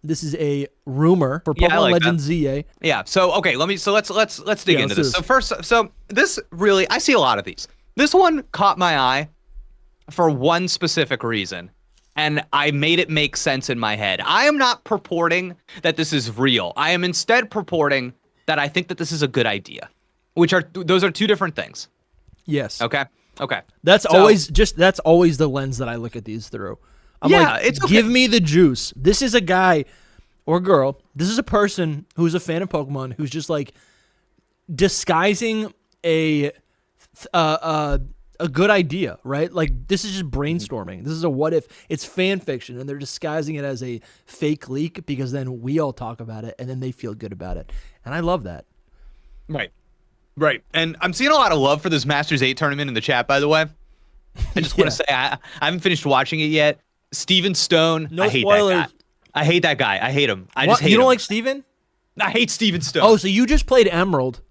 This is a rumor for Pokemon Legends ZA. Yeah. So okay, let's dig into this. So first, this really, I see a lot of these. This one caught my eye for one specific reason, and I made it make sense in my head. I am not purporting that this is real. I am instead purporting that I think that this is a good idea, those are two different things. Yes. Okay. That's always the lens that I look at these through. I'm like, it's okay. Give me the juice. This is a guy or girl. This is a person who's a fan of Pokemon who's just like disguising a good idea, right? Like, this is just brainstorming. This is a what if. It's fan fiction, and they're disguising it as a fake leak because then we all talk about it, and then they feel good about it. And I love that. Right. And I'm seeing a lot of love for this Masters 8 tournament in the chat, by the way. I just want to say, I haven't finished watching it yet. Steven Stone, no I hate spoilers. that guy. I hate that guy. I hate him. I just hate him. You don't like Steven? I hate Steven Stone. Oh, so you just played Emerald.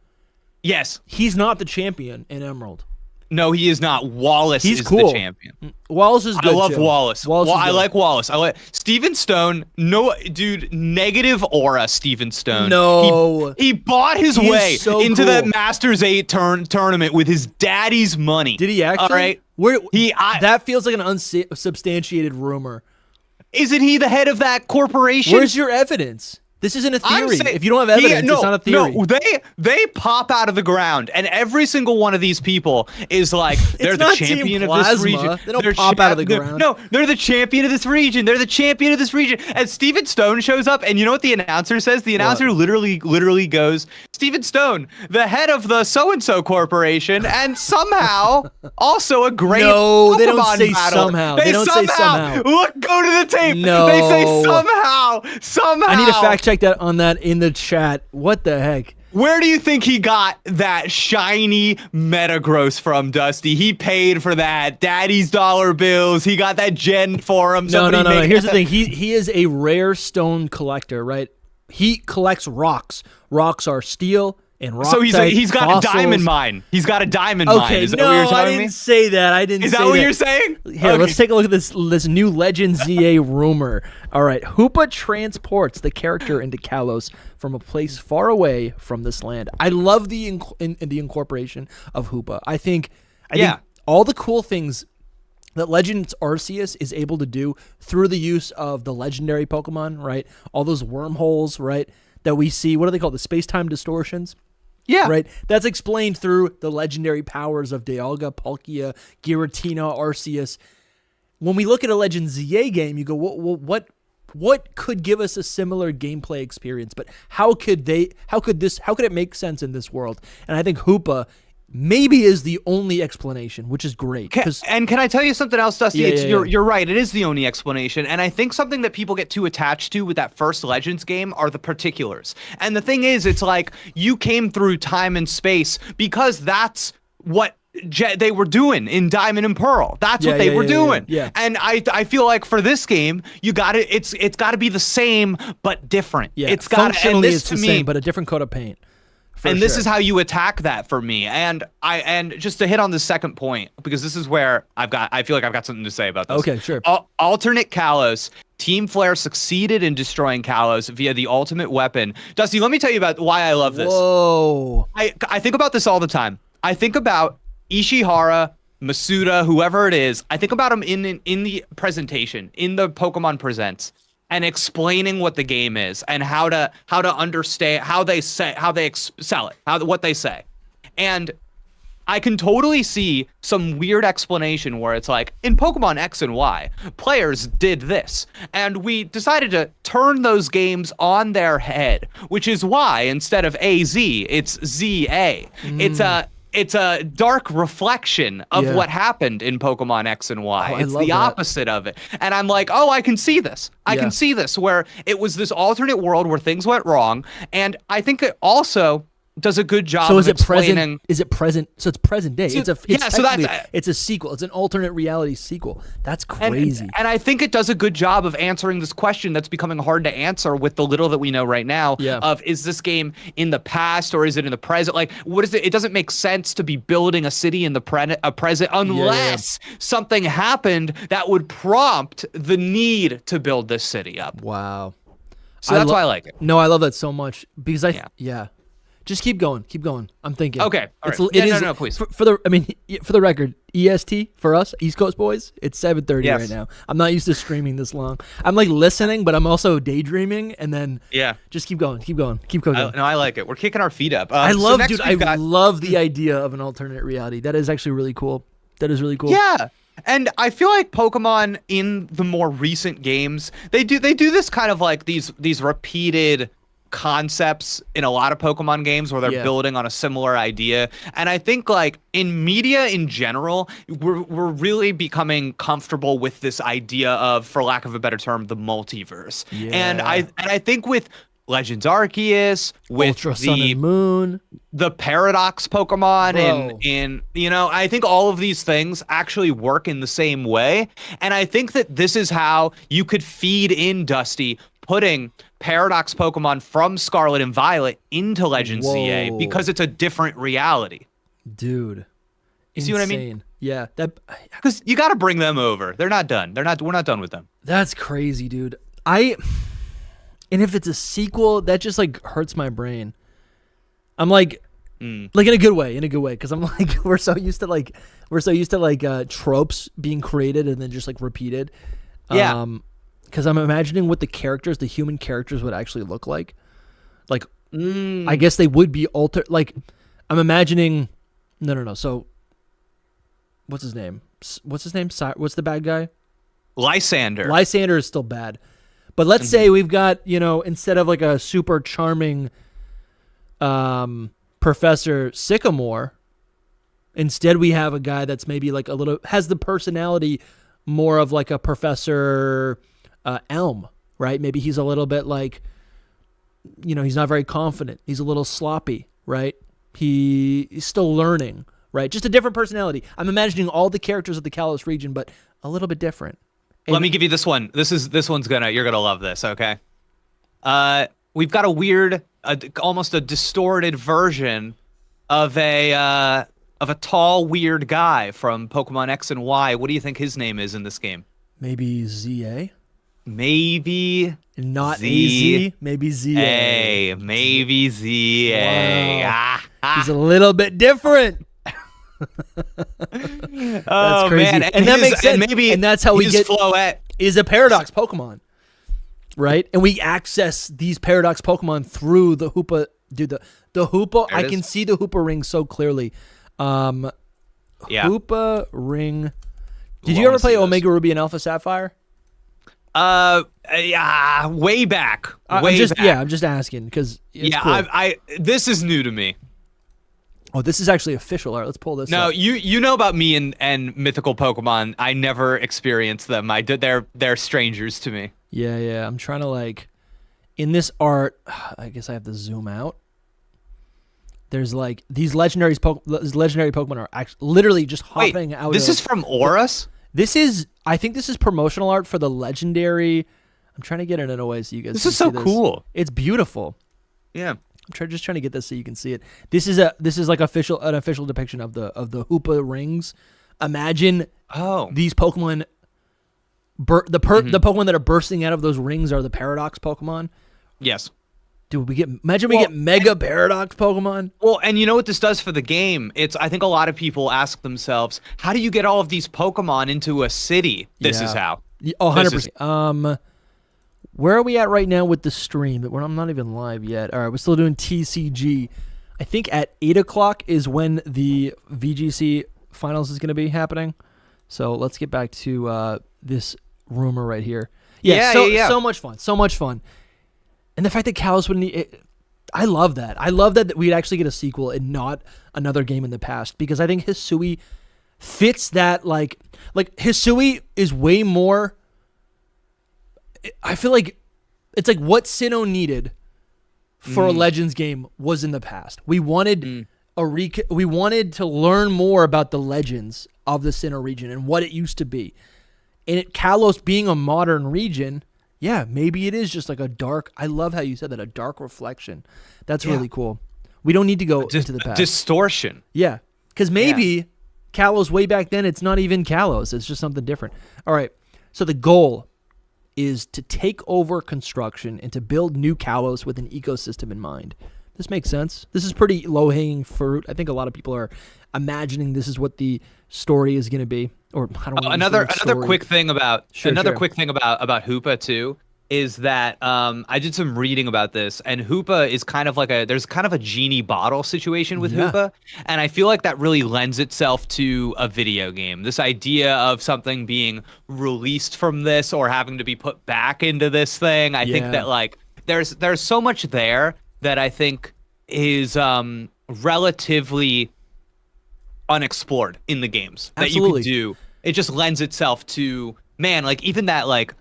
Yes. He's not the champion in Emerald. No, he is not. Wallace is cool. the champion. Wallace is good. I love too. Wallace. I like Wallace. Steven Stone. No, dude, negative aura. Steven Stone. No, he bought his way into that Masters 8 tournament with his daddy's money. Did he actually? All right. That feels like an unsubstantiated rumor. Isn't he the head of that corporation? Where's your evidence? This isn't a theory. If you don't have evidence, it's not a theory. No, they pop out of the ground, and every single one of these people is like, they're the champion of this region. They don't pop out of the ground. No, they're the champion of this region. They're the champion of this region. And Steven Stone shows up, and you know what the announcer says? The announcer literally goes, Steven Stone, the head of the so-and-so corporation, and somehow also a great Pokemon they don't say battle. somehow. They don't say somehow. Look, go to the tape. No. They say somehow. I need to fact check that on that in the chat. What the heck? Where do you think he got that shiny Metagross from, Dusty? He paid for that. Daddy's dollar bills. He got that gen for him. No. Here's the thing. He is a rare stone collector, right? He collects rocks. Rocks are steel and rock. So he's got fossils. a diamond mine. He's got a diamond mine. Is that what you're telling me? I didn't say that. Is that what you're saying? Here, let's take a look at this new Legend ZA rumor. All right, Hoopa transports the character into Kalos from a place far away from this land. I love the incorporation of Hoopa. I think all the cool things that Legends Arceus is able to do through the use of the legendary Pokemon, right? All those wormholes, right, that we see. What are they called? The space-time distortions? Yeah. Right? That's explained through the legendary powers of Dialga, Palkia, Giratina, Arceus. When we look at a Legends ZA game, you go, what could give us a similar gameplay experience? But how could it make sense in this world? And I think Hoopa maybe is the only explanation, which is great. And can I tell you something else, Dusty? You're right. It is the only explanation. And I think something that people get too attached to with that first Legends game are the particulars. And the thing is, it's like you came through time and space because that's what they were doing in Diamond and Pearl. That's what they were doing. Yeah. And I feel like for this game, it's got to be the same but different. Yeah. It's got to, and this it's to the me, same, but a different coat of paint. And this is how you attack that for me. And just to hit on the second point, because this is where I feel like I've got something to say about this. Okay, sure. Alternate Kalos. Team Flare succeeded in destroying Kalos via the ultimate weapon. Dusty, let me tell you about why I love this. Whoa. I think about this all the time. I think about Ishihara, Masuda, whoever it is. I think about them in the presentation, in the Pokemon Presents, and explaining what the game is and how to understand how they sell it, what they say. And I can totally see some weird explanation where it's like, in Pokemon X and Y, players did this, and we decided to turn those games on their head, which is why instead of AZ, it's ZA. It's a dark reflection of what happened in Pokemon X and Y. It's the opposite of it. And I'm like, I can see this. I can see this, where it was this alternate world where things went wrong. And I think it also does a good job of explaining. Is it present? So it's present day. So, it's a sequel. It's an alternate reality sequel. That's crazy. And I think it does a good job of answering this question that's becoming hard to answer with the little that we know right now of, is this game in the past or is it in the present? Like, what is it? It doesn't make sense to be building a city in the present unless something happened that would prompt the need to build this city up. Wow. So that's why I like it. No, I love that so much because Yeah. Just keep going. I'm thinking. Okay. All right. No, please. For the record, EST for us, East Coast boys, it's 7:30 right now. I'm not used to streaming this long. I'm like listening, but I'm also daydreaming, and then just keep going. No, I like it. We're kicking our feet up. I love the idea of an alternate reality. That is actually really cool. That is really cool. Yeah. And I feel like Pokemon in the more recent games, they do this kind of like these repeated concepts in a lot of Pokemon games where they're building on a similar idea. And I think like in media in general, we're really becoming comfortable with this idea of, for lack of a better term, the multiverse. Yeah. And I think with Legends Arceus, with Ultra Sun and Moon, the Paradox Pokemon, and I think all of these things actually work in the same way. And I think that this is how you could feed in Dusty, putting Paradox Pokemon from Scarlet and Violet into Legends ZA, because it's a different reality. Dude. You see what I mean? Yeah. Because you got to bring them over. They're not done. We're not done with them. That's crazy, dude. And if it's a sequel, that just like hurts my brain. I'm like in a good way, because I'm like, we're so used to tropes being created and then just like repeated. Yeah. Because I'm imagining what the human characters would actually look like. Like, I guess they would be altered. Like, I'm imagining. No. So, what's his name? What's the bad guy? Lysander. Lysander is still bad. But let's say we've got, instead of like a super charming Professor Sycamore, instead we have a guy that's maybe like has the personality more of like a Professor Elm, right? Maybe he's a little bit like, he's not very confident. He's a little sloppy, right? He's still learning, right? Just a different personality. I'm imagining all the characters of the Kalos region, but a little bit different. Let me give you this one. This one's you're gonna love this. Okay. We've got a weird, almost a distorted version of a tall, weird guy from Pokemon X and Y. What do you think his name is in this game? Maybe ZA. Maybe not AZ. Maybe ZA. Maybe ZA. Wow. He's a little bit different. That's crazy. Man. And that makes sense. And that's how we get Floette is a Paradox Pokemon, right? And we access these Paradox Pokemon through the Hoopa. Dude, the Hoopa. I can see the Hoopa ring so clearly. Hoopa ring. Did you ever play Omega Ruby and Alpha Sapphire? Way back. I'm just asking because cool. This is new to me. Oh, this is actually official. All right, let's pull this. No, up. you know about me and mythical Pokemon. I never experienced them. They're strangers to me. Yeah. I'm trying to in this art. I guess I have to zoom out. There's like these legendary Pokemon are actually literally just hopping out. This is from Aurus? I think this is promotional art for the legendary. I'm trying to get it in a way so you guys. This is so cool. It's beautiful. Yeah. I'm just trying to get this so you can see it. This is like an official depiction of the Hoopa rings. Imagine these Pokemon. The Pokemon that are bursting out of those rings are the Paradox Pokemon. Yes. Dude, we get Mega Paradox Pokemon. Well, and you know what this does for the game? I think a lot of people ask themselves, how do you get all of these Pokemon into a city? This is how. Oh, 100%. Where are we at right now with the stream? I'm not even live yet. All right, we're still doing TCG. I think at 8 o'clock is when the VGC finals is going to be happening. So let's get back to this rumor right here. So much fun. So much fun. And the fact that Kalos wouldn't... I love that. I love that we'd actually get a sequel and not another game in the past, because I think Hisui fits that, like Hisui is way more... I feel like it's like what Sinnoh needed for a Legends game was in the past. We wanted we wanted to learn more about the legends of the Sinnoh region and what it used to be. And Kalos being a modern region, maybe it is just like a dark... I love how you said that, a dark reflection. That's really cool. We don't need to go into the past. Distortion. Yeah, because maybe Kalos way back then, it's not even Kalos. It's just something different. All right, so the goal... is to take over construction and to build new Kalos with an ecosystem in mind. This makes sense. This is pretty low-hanging fruit. I think a lot of people are imagining this is what the story is going to be. Or I don't know. Another quick thing about quick thing about Hoopa too is that I did some reading about this, and Hoopa is kind of like there's kind of a genie bottle situation with Hoopa, and I feel like that really lends itself to a video game. This idea of something being released from this or having to be put back into this thing. I think that like there's so much there that I think is relatively unexplored in the games that you can do. It just lends itself to, man, like even that like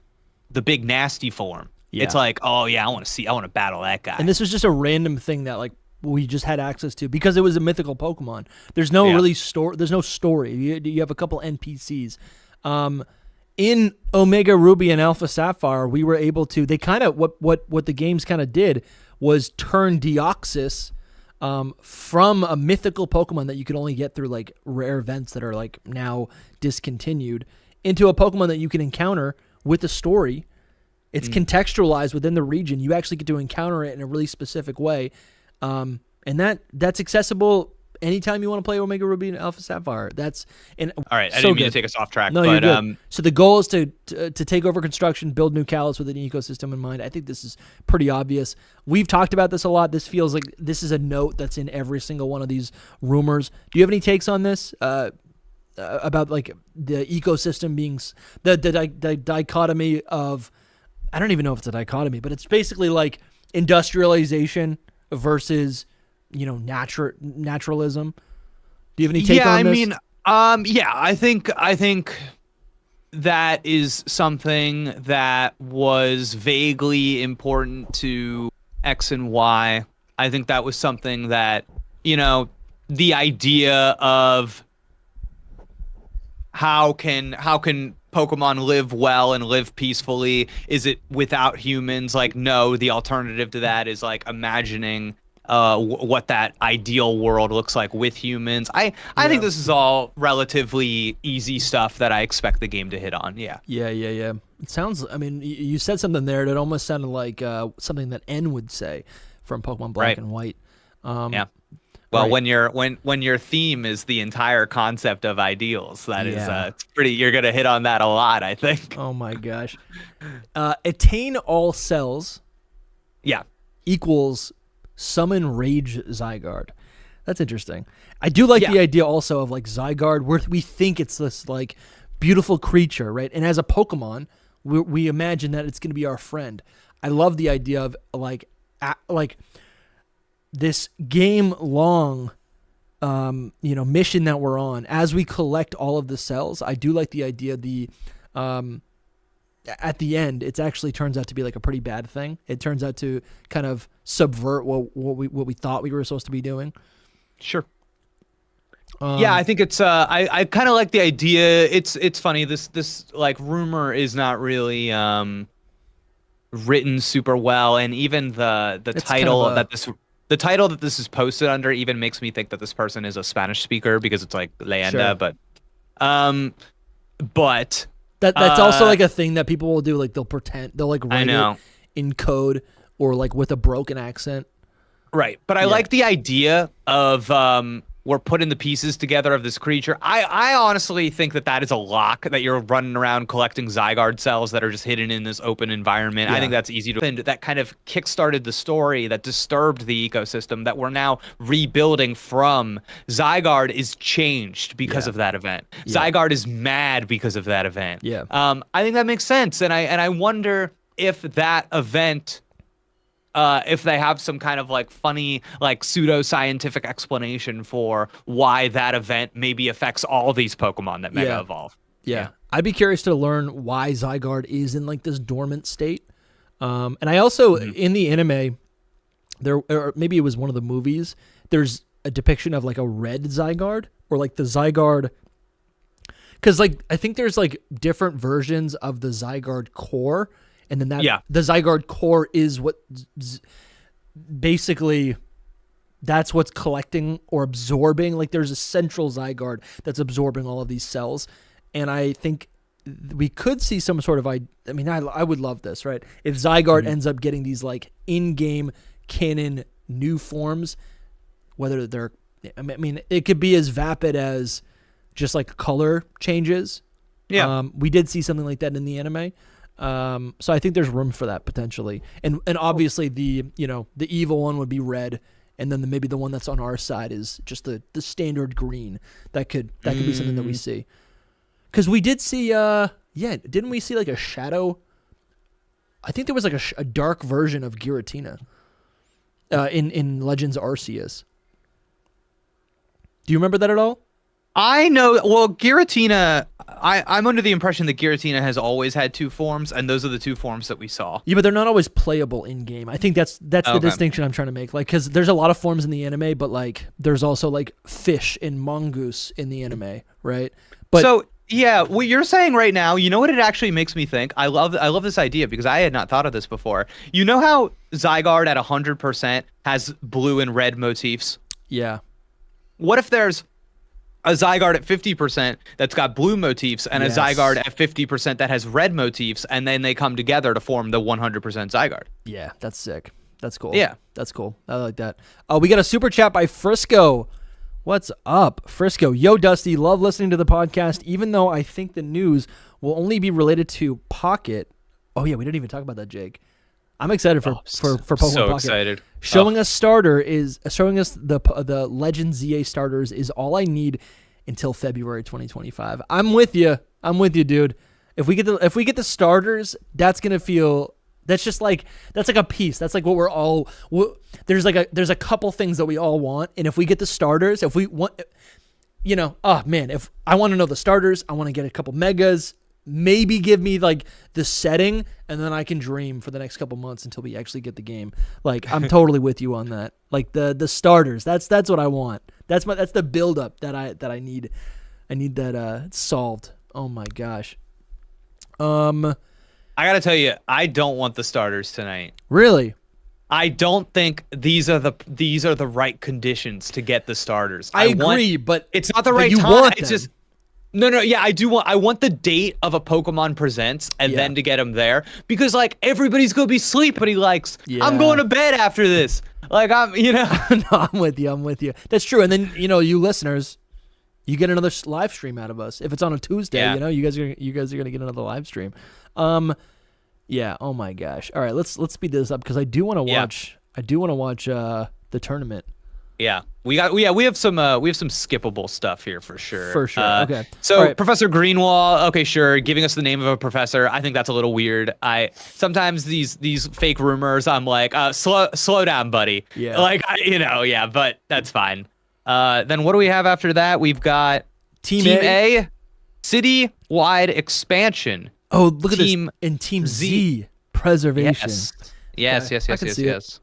the big nasty form. Yeah. It's like, oh yeah, I want to battle that guy. And this was just a random thing that like we just had access to because it was a mythical Pokemon. There's no there's no story. You have a couple NPCs. In Omega Ruby and Alpha Sapphire, we were able to, they kind of, what the games kind of did was turn Deoxys from a mythical Pokemon that you could only get through like rare events that are like now discontinued into a Pokemon that you can encounter with a story. It's contextualized within the region. You actually get to encounter it in a really specific way. And that's accessible anytime you want to play Omega Ruby and Alpha Sapphire. All right, I didn't mean to take us off track. No, you're good. So the goal is to take over construction, build new Kalos with an ecosystem in mind. I think this is pretty obvious. We've talked about this a lot. This feels like this is a note that's in every single one of these rumors. Do you have any takes on this? About like the ecosystem being the dichotomy of, I don't even know if it's a dichotomy, but it's basically like industrialization versus, naturalism. Do you have any take on this? I think that is something that was vaguely important to X and Y. I think that was something that, the idea of how can Pokemon live well and live peacefully? Is it without humans? Like, no, the alternative to that is like imagining what that ideal world looks like with humans. I think this is all relatively easy stuff that I expect the game to hit on. Yeah. It sounds, I mean, you said something there that almost sounded like something that N would say from Pokemon Black and White. Yeah. Well, when your theme is the entire concept of ideals, that is it's pretty. You're gonna hit on that a lot, I think. Oh my gosh! Attain all cells. Yeah. Equals summon Rage Zygarde. That's interesting. I do like the idea also of like Zygarde, where we think it's this like beautiful creature, right? And as a Pokemon, we imagine that it's gonna be our friend. I love the idea of like this game-long, mission that we're on. As we collect all of the cells, I do like the idea. At the end, it actually turns out to be like a pretty bad thing. It turns out to kind of subvert what we thought we were supposed to be doing. Sure. I think it's. I kind of like the idea. It's funny. This like rumor is not really written super well, and even the title The title that this is posted under even makes me think that this person is a Spanish speaker because it's like leyenda, but that's also like a thing that people will do. Like they'll like write it in code or like with a broken accent. Right. But I like the idea of we're putting the pieces together of this creature. I honestly think that is a lock, that you're running around collecting Zygarde cells that are just hidden in this open environment. I think that's easy to find. That kind of kickstarted the story that disturbed the ecosystem that we're now rebuilding from. Zygarde is changed because of that event. Zygarde is mad because of that event. I think that makes sense. And I wonder if that event, if they have some kind of like funny, like pseudo-scientific explanation for why that event maybe affects all these Pokemon that Mega Evolve. Yeah. I'd be curious to learn why Zygarde is in like this dormant state. And I also, in the anime, or maybe it was one of the movies, there's a depiction of like a red Zygarde, or like the Zygarde, because like I think there's like different versions of the Zygarde core. And then the Zygarde core is what basically that's what's collecting or absorbing. Like there's a central Zygarde that's absorbing all of these cells. And I think we could see some sort of I mean, I would love this, right? If Zygarde ends up getting these like in-game canon new forms, whether they're, I mean, it could be as vapid as just like color changes. Yeah. We did see something like that in the anime. So I think there's room for that potentially. And obviously the evil one would be red, and then maybe the one that's on our side is just the standard green. That could be something that we see. Cuz we did see didn't we see like a shadow? I think there was like a dark version of Giratina in Legends Arceus. Do you remember that at all? I know. Well, Giratina, I'm under the impression that Giratina has always had two forms, and those are the two forms that we saw. Yeah, but they're not always playable in game. I think that's the distinction I'm trying to make. Like, because there's a lot of forms in the anime, but like there's also like fish and mongoose in the anime, right? But so yeah, what you're saying right now, you know what it actually makes me think? I love this idea because I had not thought of this before. You know how Zygarde at 100% has blue and red motifs? Yeah. What if there's a Zygarde at 50% that's got blue motifs and a Zygarde at 50% that has red motifs, and then they come together to form the 100% Zygarde? Yeah, that's sick. That's cool. Yeah. That's cool. I like that. We got a super chat by Frisco. What's up, Frisco? Yo, Dusty, love listening to the podcast, even though I think the news will only be related to Pocket. Oh, yeah, we didn't even talk about that, Jake. I'm excited for Pokemon so Pocket. Excited. Showing us the Legend ZA starters is all I need until February 2025. I'm with you, dude. If we get the starters, that's gonna feel. That's like a piece. That's like what we're all. There's a couple things that we all want, and if we get the starters, if we want, oh man, if I want to know the starters, I want to get a couple megas. Maybe give me like the setting, and then I can dream for the next couple months until we actually get the game. Like, I'm totally with you on that. Like the starters, that's what I want. That's the build up that I need. I need that solved. Oh my gosh. I gotta tell you, I don't want the starters tonight. Really? I don't think these are the right conditions to get the starters. I agree, but it's not the right you time. Want it's them. just. No, yeah, I want the date of a Pokemon Presents and then to get them there, because like everybody's gonna be sleeping. Likes. Yeah. I'm going to bed after this. Like No, I'm with you. That's true. And then you listeners, you get another live stream out of us. If it's on a Tuesday, you guys are gonna get another live stream. Yeah. Oh my gosh. All right, let's speed this up because I do want to watch. I do want to watch the tournament. Yeah, we have some skippable stuff here for sure. For sure. Okay. So right. Professor Greenwall, okay, sure, giving us the name of a professor. I think that's a little weird. Sometimes these fake rumors, I'm like, slow down, buddy. Yeah. Like but that's fine. Then what do we have after that? We've got Team A, city-wide expansion. Oh, look at this. And Team Z, preservation. Yes. Okay. Yes.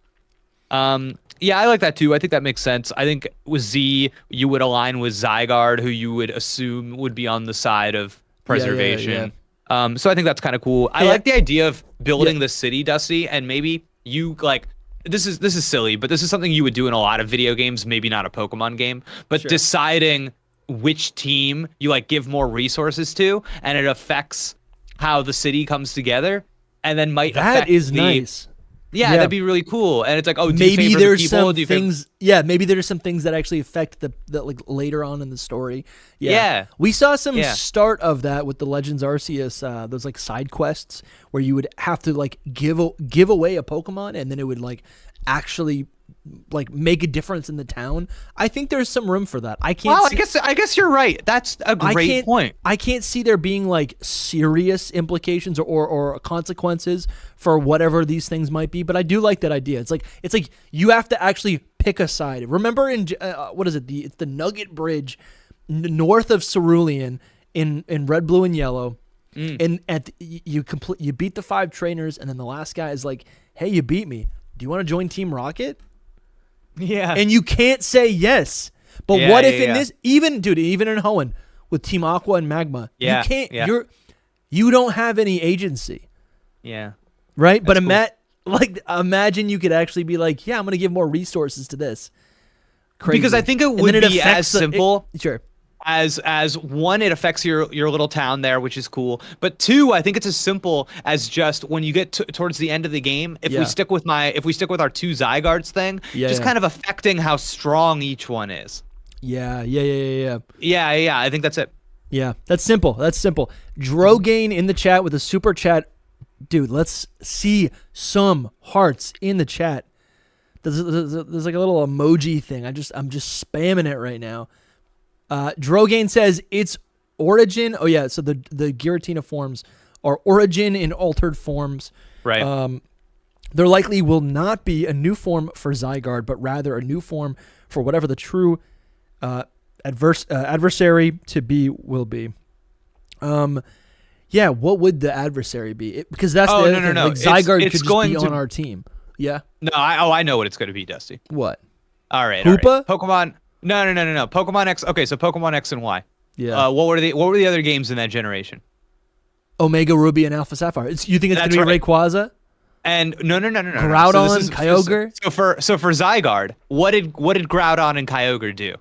Yeah, I like that too. I think that makes sense. I think with Z, you would align with Zygarde, who you would assume would be on the side of preservation. Yeah. So I think that's kind of cool. I like the idea of building the city, Dusty, and maybe you like. This is silly, but this is something you would do in a lot of video games. Maybe not a Pokemon game, but deciding which team you like give more resources to, and it affects how the city comes together, and then might affect nice. Yeah, that'd be really cool. And it's like, maybe there's some things. Yeah, maybe there's some things that actually affect the like later on in the story. Yeah. We saw some start of that with the Legends Arceus. Those like side quests where you would have to like give away a Pokemon, and then it would like actually like make a difference in the town. I think there's some room for that. I guess you're right. That's a great point. I can't see there being like serious implications or consequences for whatever these things might be, but I do like that idea. It's like you have to actually pick a side. Remember in what is it? It's the Nugget Bridge north of Cerulean in Red, Blue, and Yellow. And you beat the 5 trainers, and then the last guy is like, "Hey, you beat me. Do you want to join Team Rocket?" Yeah. And you can't say yes. But what if in this, even in Hoenn with Team Aqua and Magma, you can't, you don't have any agency. Yeah. Right? That's but imagine you could actually be like, yeah, I'm going to give more resources to this. Crazy. Because I think it would be as simple. Sure. as one, it affects your little town there, which is cool. But two, I think it's as simple as just when you get towards the end of the game, if we stick with our 2 Zygardes thing, kind of affecting how strong each one is. Yeah. I think that's it. Yeah, that's simple. Drogane in the chat with a super chat. Dude, let's see some hearts in the chat. There's like a little emoji thing. I'm just spamming it right now. Drogane says its origin. Oh yeah, so the Giratina forms are origin in altered forms. Right. There likely will not be a new form for Zygarde, but rather a new form for whatever the true adversary to be will be. Yeah, what would the adversary be? Because that's the other thing. No. Like Zygarde could just be on our team. Yeah. No, I know what it's going to be, Dusty. What? All right. Hoopa? Pokemon. No. Pokemon X. Okay, so Pokemon X and Y. Yeah. What were the other games in that generation? Omega Ruby and Alpha Sapphire. You think it's going to be Rayquaza? And no. Groudon, Kyogre? So for Zygarde, what did Groudon and Kyogre do?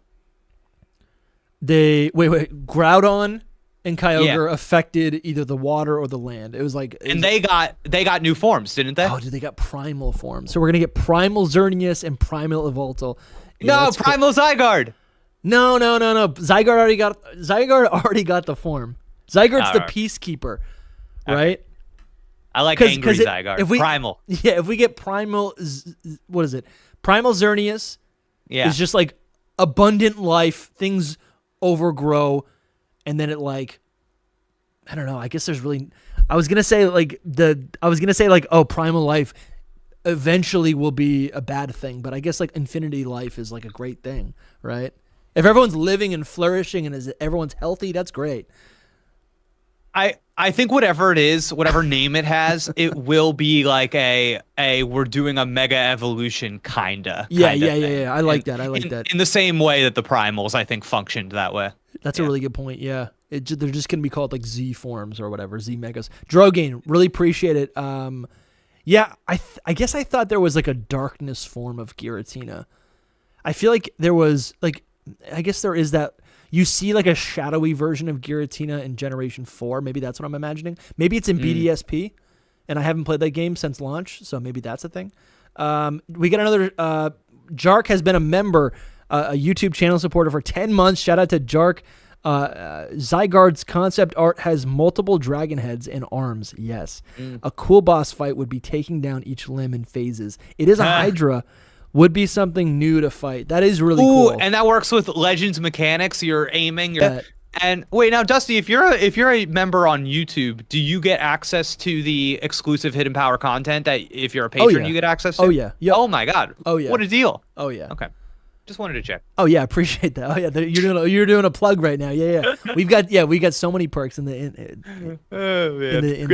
Groudon and Kyogre affected either the water or the land. It was like, they got new forms, didn't they? Oh, dude, they got primal forms. So we're gonna get Primal Xerneas and Primal Evoltal. Yeah, no, Primal Zygarde. No. Zygarde already got the form. Zygarde's the peacekeeper, right? I like angry Zygarde. Primal. Yeah, if we get Primal, what is it? Primal Xerneas. Yeah, is just like abundant life. Things overgrow. And then it like, I don't know. I guess there's really, I was gonna say primal life eventually will be a bad thing, but I guess like infinity life is like a great thing, right? If everyone's living and flourishing and everyone's healthy, that's great. I think whatever it is, whatever name it has, it will be like a we're doing a mega evolution kinda. Yeah. I like that. In the same way that the primals, I think, functioned that way. That's a really good point. Yeah, they're just gonna be called like Z forms or whatever, Z megas. Drogane, really appreciate it. Yeah, I guess I thought there was like a darkness form of Giratina. I feel like there was like, I guess there is that. You see like a shadowy version of Giratina in Generation 4. Maybe that's what I'm imagining. Maybe it's in BDSP, and I haven't played that game since launch, so maybe that's a thing. We got another. Jark has been a member, a YouTube channel supporter for 10 months. Shout out to Jark. Zygarde's concept art has multiple dragon heads and arms. Yes. A cool boss fight would be taking down each limb in phases. It is a Hydra. Would be something new to fight. That is really cool. And that works with Legends mechanics. You're aiming. And wait, now, Dusty, if you're a member on YouTube, do you get access to the exclusive Hidden Power content that if you're a patron you get access to? Oh yeah. Yep. Oh my God. Oh yeah. What a deal. Oh yeah. Okay. Just wanted to check. Oh yeah, appreciate that. Oh yeah, you're doing a plug right now. Yeah. We got so many perks in the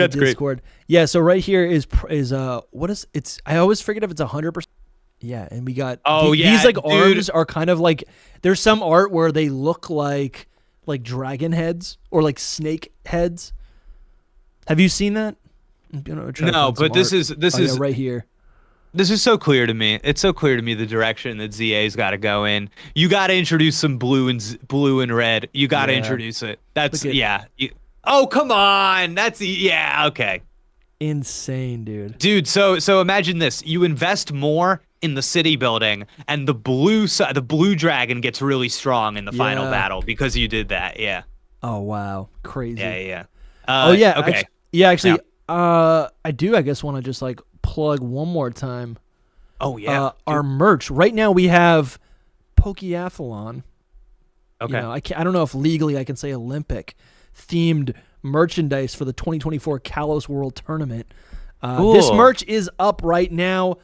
Discord. Great. Yeah. So right here is what is it's? I always forget if it's 100%. Yeah, and we got these like arms are kind of like, there's some art where they look like dragon heads or like snake heads. Have you seen that? No, but this is right here. This is so clear to me. It's so clear to me the direction that ZA's got to go in. You got to introduce some blue and red. You got to introduce it. That's oh come on. That's okay. Insane, dude. Dude, so imagine this. You invest more in the city building, and the blue dragon gets really strong in the final battle because you did that. Yeah. Oh wow, crazy. Yeah. Okay. Actually, I do. I guess want to just like plug one more time. Oh yeah. Our merch right now we have Pokeathlon. Okay. You know, I don't know if legally I can say Olympic themed merchandise for the 2024 Kalos World Tournament. This merch is up right now.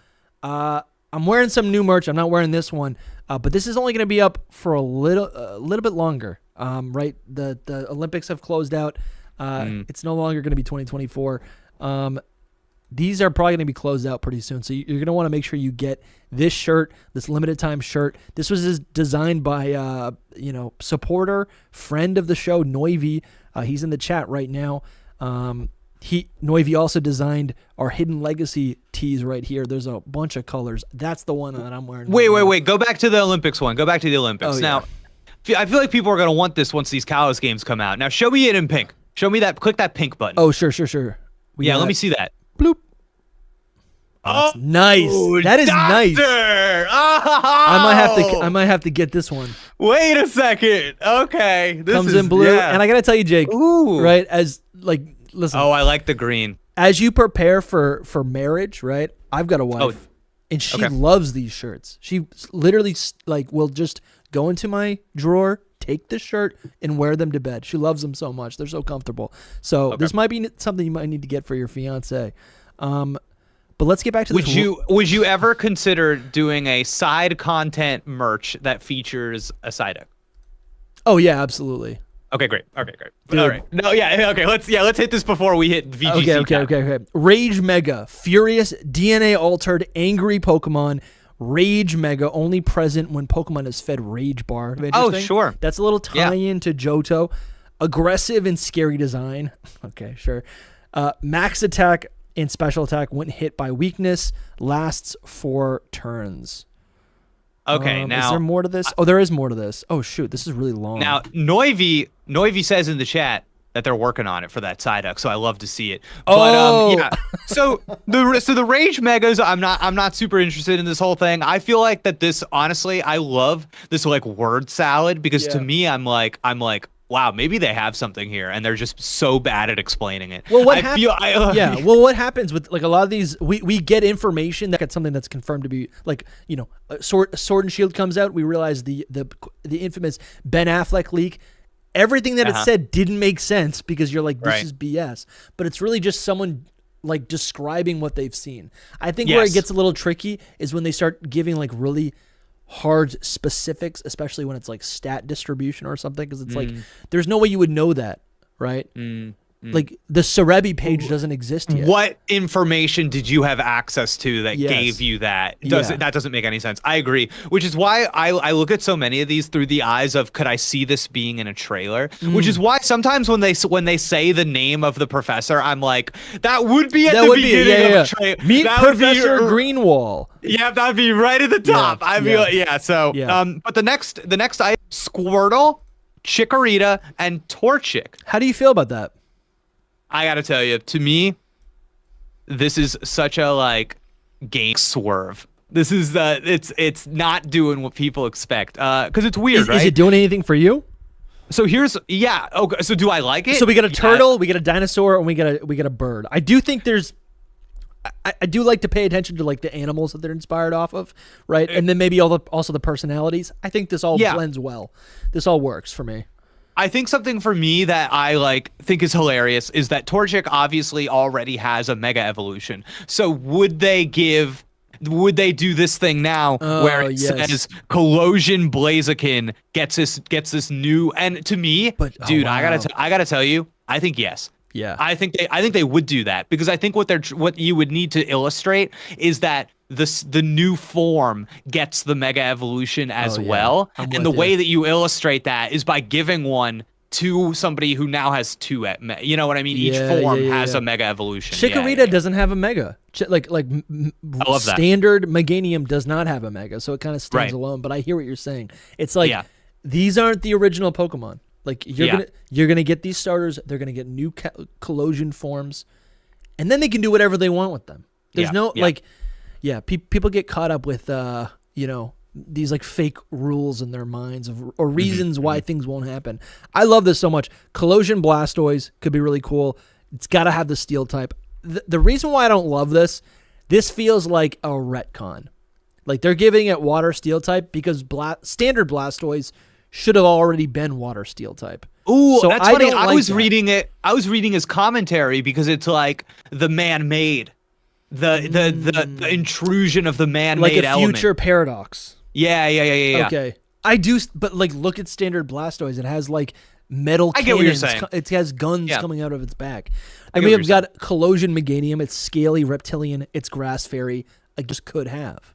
I'm wearing some new merch. I'm not wearing this one, but this is only going to be up for a little bit longer. Right, the Olympics have closed out. It's no longer going to be 2024. These are probably going to be closed out pretty soon. So you're going to want to make sure you get this shirt, this limited time shirt. This was designed by supporter, friend of the show, Noivi. He's in the chat right now. Noivi also designed our Hidden Legacy tees right here. There's a bunch of colors. That's the one that I'm wearing. Wait. Go back to the Olympics one. Go back to the Olympics. Oh, now, I feel like people are gonna want this once these Kalos games come out. Now show me it in pink. Show me that. Click that pink button. Oh, sure. Yeah, let me see that. Bloop. Oh, that's nice. That is nice. Oh! I might have to get this one. Wait a second. Okay, this Comes in blue, yeah. and I gotta tell you, Jake. Ooh. Right, as like, listen. Oh, I like the green. As you prepare for marriage, right? I've got a wife, and she loves these shirts. She literally like will just go into my drawer, take the shirt, and wear them to bed. She loves them so much; they're so comfortable. So this might be something you might need to get for your fiance. But let's get back to this. Would you ever consider doing a side content merch that features a Psyduck? Oh yeah, absolutely. Okay, great. All right. No, yeah, okay. Let's hit this before we hit VGC. Okay. Rage Mega, furious, DNA altered, angry Pokemon. Rage Mega only present when Pokemon is fed Rage Bar. Oh, sure. That's a little tie-in to Johto. Aggressive and scary design. Okay, sure. Max attack and special attack when hit by weakness. Lasts 4 turns. Okay, now... Is there more to this? Oh, there is more to this. Oh, shoot. This is really long. Now, Noivy says in the chat that they're working on it for that Psyduck, so I love to see it. But, yeah. So the Rage Megas, I'm not super interested in this whole thing. I feel like that this, honestly, I love this like word salad because to me, I'm like, wow, maybe they have something here, and they're just so bad at explaining it. Well, what happens with like a lot of these? We get information that's something that's confirmed to be like, you know, Sword and Shield comes out. We realize the infamous Ben Affleck leak. Everything that it said didn't make sense because you're like, this is BS. But it's really just someone like describing what they've seen. I think where it gets a little tricky is when they start giving like really hard specifics, especially when it's like stat distribution or something, because it's like there's no way you would know that, right? Like the Cerebi page doesn't exist yet. What information did you have access to that gave you that? That doesn't make any sense. I agree, which is why I look at so many of these through the eyes of could I see this being in a trailer? Which is why sometimes when they say the name of the professor, I'm like, that would be at the beginning of a trailer. Meet Professor Greenwall. Yeah, that'd be right at the top. But the next item, Squirtle, Chikorita, and Torchic. How do you feel about that? I gotta tell you, to me, this is such a like game swerve. This is it's not doing what people expect because it's weird, right? Is it doing anything for you? So here's okay. So do I like it? So we got a turtle, we got a dinosaur, and we got a bird. I do think there's. I do like to pay attention to like the animals that they're inspired off of, right? And then maybe also the personalities. I think this all blends well. This all works for me. I think something for me that I like think is hilarious is that Torchic obviously already has a mega evolution. So would they do this thing now where it says Collusion Blaziken gets this new, and to me, dude, I gotta tell you, I think yes. Yeah. I think they would do that because I think what you would need to illustrate is that the new form gets the mega evolution as well. And the way that you illustrate that is by giving one to somebody who now has two you know what I mean? Each form has a mega evolution. Chikorita doesn't have a mega. Like I love standard Meganium does not have a mega, so it kind of stands alone. But I hear what you're saying. It's like these aren't the original Pokemon. Like you're gonna get these starters. They're gonna get new collusion forms, and then they can do whatever they want with them. There's people get caught up with these like fake rules in their minds or reasons why things won't happen. I love this so much. Collusion Blastoise could be really cool. It's got to have the steel type. The reason why I don't love this feels like a retcon. Like they're giving it water steel type because standard Blastoise should have already been water steel type. Ooh, so that's funny. I was reading his commentary because it's like the man-made, the intrusion of the man-made element. Like a future paradox. Yeah. Okay. I do, but like look at standard Blastoise. It has like metal cannons. I get what you're saying. It has guns coming out of its back. And we have got Collusion Meganium. It's scaly reptilian. It's grass fairy. I just could have.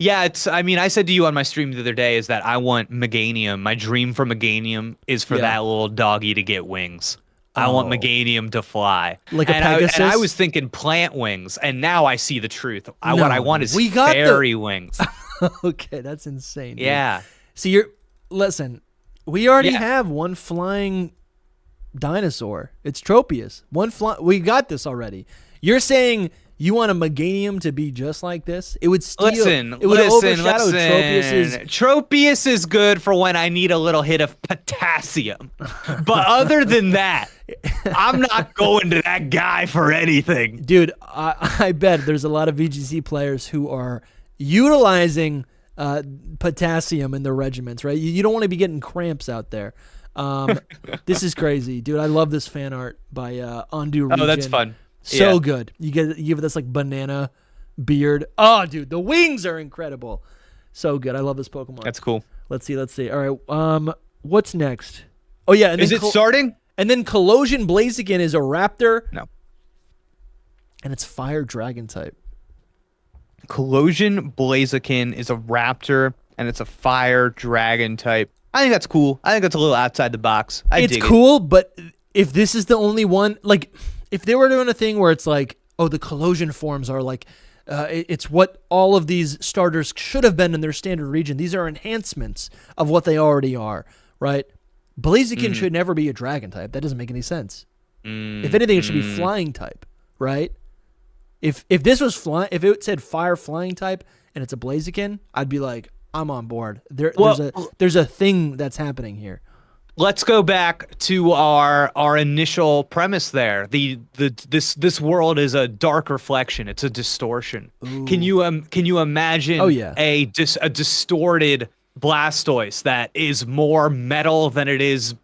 Yeah, I said to you on my stream the other day is that I want Meganium. My dream for Meganium is for that little doggy to get wings. I want Meganium to fly. Like a Pegasus? And I was thinking plant wings, and now I see the truth. What I want is fairy wings. Okay, that's insane. Dude. Yeah. So listen, we already Yeah. have one flying dinosaur. It's Tropius. We got this already. You're saying you want a Meganium to be just like this? It would steal. Listen. It would overshadow Tropius's. Tropius is good for when I need a little hit of potassium. But other than that, I'm not going to that guy for anything. Dude, I bet there's a lot of VGC players who are utilizing potassium in their regiments, right? You don't want to be getting cramps out there. This is crazy, dude. I love this fan art by Undo Region. Oh, that's fun. So good. You give this like banana beard. Oh, dude, the wings are incredible. So good. I love this Pokemon. That's cool. Let's see. All right. What's next? Oh yeah, and Is it starting? And then Collision Blaziken is a raptor. No. And it's fire dragon type. Collision Blaziken is a raptor, and it's a fire dragon type. I think that's cool. I think that's a little outside the box. It's cool, but if this is the only one, like, if they were doing a thing where it's like, oh, the collision forms are like, it's what all of these starters should have been in their standard region. These are enhancements of what they already are, right? Blaziken should never be a dragon type. That doesn't make any sense. If anything, it should be flying type, right? If this was if it said fire flying type and it's a Blaziken, I'd be like, I'm on board. There's a thing that's happening here. Let's go back to our initial premise there. This world is a dark reflection. It's a distortion. Ooh. Can you imagine a distorted Blastoise that is more metal than it is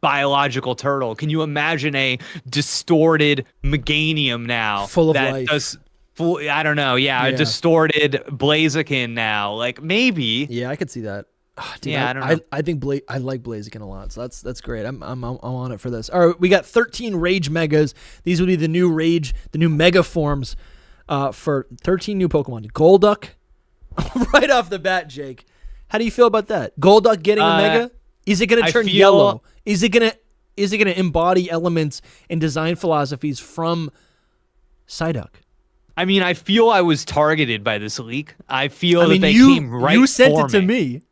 biological turtle? Can you imagine a distorted Meganium now full of that life? I don't know. Yeah, a distorted Blaziken now. Like maybe. Yeah, I could see that. Oh, dude, I don't know. I think I like Blaziken a lot, so that's great. I'm on it for this. All right, we got 13 Rage Megas. These would be the new Mega forms for 13 new Pokemon. Golduck, right off the bat, Jake. How do you feel about that? Golduck getting a Mega? Is it going to turn yellow? Is it going to embody elements and design philosophies from Psyduck? I mean, I feel I was targeted by this leak. I feel that they came right. You sent for it to me.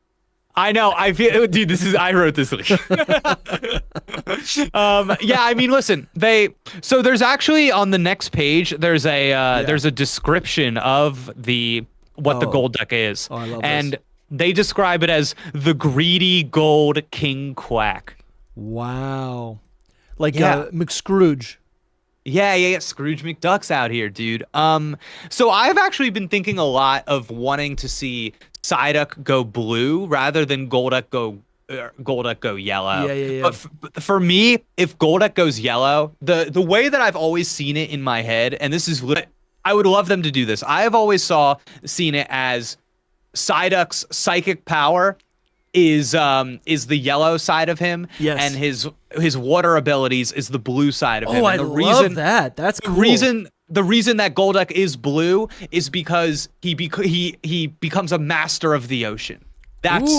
I know. I feel, dude. I wrote this leak. Yeah. I mean, listen. So there's actually on the next page. There's a description of what the Golduck is. Oh, I love this. They describe it as the greedy gold king quack. Wow. Like McScrooge. Yeah. Scrooge McDuck's out here, dude. So I've actually been thinking a lot of wanting to see Psyduck go blue rather than Golduck go yellow. Yeah. But for me, if Golduck goes yellow, the way that I've always seen it in my head, and this is I would love them to do this. I have always seen it as Psyduck's psychic power is the yellow side of him, and his water abilities is the blue side of him. And love that. That's cool. The reason that Golduck is blue is because he becomes a master of the ocean. That's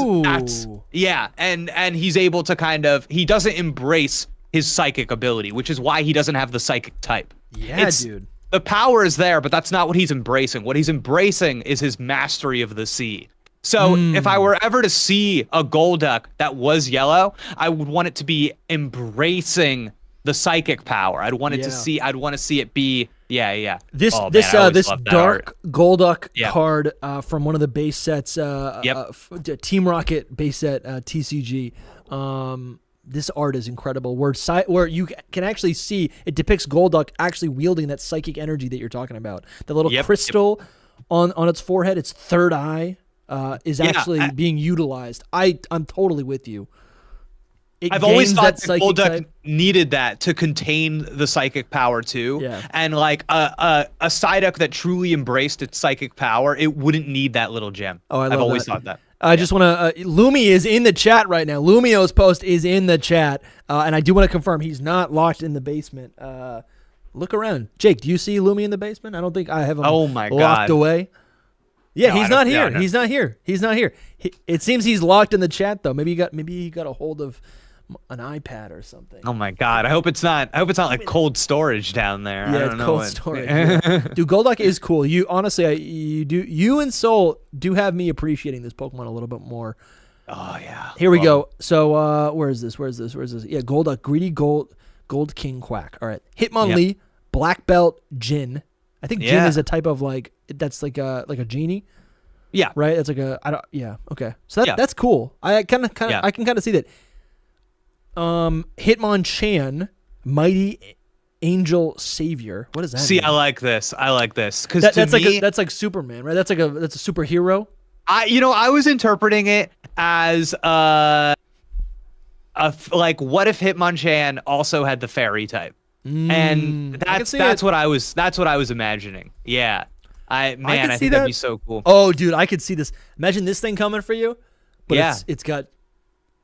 and he's able to he doesn't embrace his psychic ability, which is why he doesn't have the psychic type. Yeah, dude. The power is there, but that's not what he's embracing. What he's embracing is his mastery of the sea. So if I were ever to see a Golduck that was yellow, I would want it to be embracing the psychic power. I'd want to see it be This dark Golduck card from one of the base sets, Team Rocket base set TCG. This art is incredible. Where you can actually see it depicts Golduck actually wielding that psychic energy that you're talking about. The little crystal on its forehead, its third eye. Is actually being utilized. I'm totally with you. I've always thought that Golduck needed that to contain the psychic power too. Yeah. And like a Psyduck that truly embraced its psychic power, it wouldn't need that little gem. Oh, I've always thought that. I just want to. Lumi is in the chat right now. LumiosePost is in the chat, and I do want to confirm he's not locked in the basement. Look around, Jake. Do you see Lumi in the basement? I don't think I have him. Oh my God. Locked away. Yeah, he's not here. He's not here. He's not here. It seems he's locked in the chat though. Maybe he got a hold of an iPad or something. Oh my God! I hope it's not like cold storage down there. Yeah, it's cold storage. Dude, Golduck is cool. You honestly, you and Soul do have me appreciating this Pokemon a little bit more. Oh yeah. Here we go. So where is this? Yeah, greedy gold king quack. All right. Hitmonlee, black belt, Jin. I think Jin is a type of that's like a genie. Yeah. Right? It's like okay. So that's cool. I can kind of see that. Hitmonchan, mighty angel savior. What does that mean? I like this. Cuz that's like Superman, right? That's a superhero. I was interpreting it as what if Hitmonchan also had the fairy type? And that's what I was imagining. Yeah. I think that'd be so cool. Oh, dude, I could see this. Imagine this thing coming for you. But it's got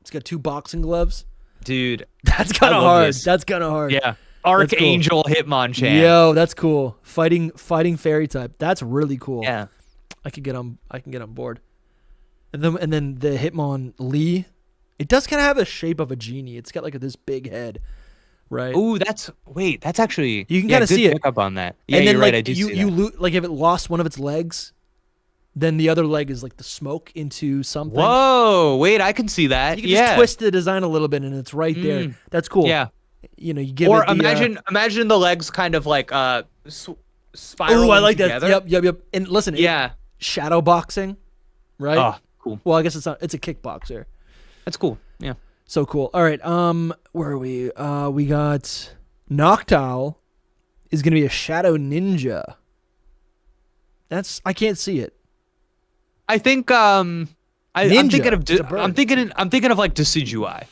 2 boxing gloves. Dude, that's kind of hard. That's kind of hard. Yeah. Archangel Hitmonchan. Yo, that's cool. Fighting fairy type. That's really cool. Yeah. I can get on board. And then the Hitmonlee, it does kind of have the shape of a genie. It's got this big head, right? Ooh, that's actually you can kind of see it. Pick up on that. Yeah, and then you're right. I do see that. If it lost one of its legs, then the other leg is the smoke into something. Whoa, wait, I can see that. You can just twist the design a little bit, and it's right there. That's cool. Yeah. You give or it the, imagine the legs kind of spiraling. Oh, I like together. that. Yep. And listen, shadow boxing, right? Oh, cool. Well, I guess it's a kickboxer. That's cool. Yeah. So cool. All right. Where are we? We got Noctowl is going to be a shadow ninja. I can't see it. I think I'm thinking of Decidueye.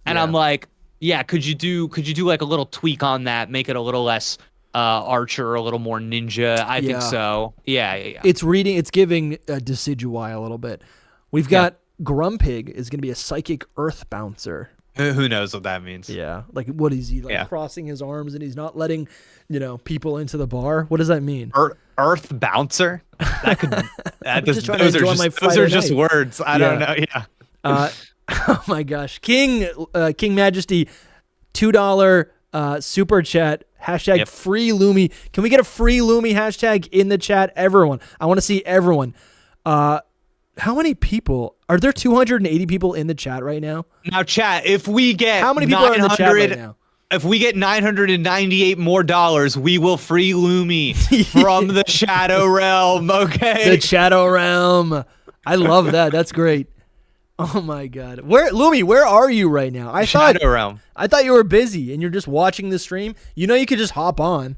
And I'm like, yeah, could you do a little tweak on that, make it a little less archer, a little more ninja? I think so. Yeah. It's giving Decidueye a little bit. We've got Grumpig is going to be a psychic earth bouncer. Who knows what that means? Yeah. What is he crossing his arms and he's not letting, people into the bar? What does that mean? Earth bouncer? Those are just words. I don't know. Yeah. Oh my gosh. King Majesty, $2 super chat, hashtag free Lumi. Can we get a free Lumi hashtag in the chat? Everyone. I want to see everyone. How many people? Are there 280 people in the chat right now? Now, chat, if we get how many people are in the chat right now? If we get $998 more, we will free Lumi from the Shadow Realm. Okay. The Shadow Realm. I love that. That's great. Oh my God. Lumi, where are you right now? Shadow Realm. I thought you were busy and you're just watching the stream. You could just hop on.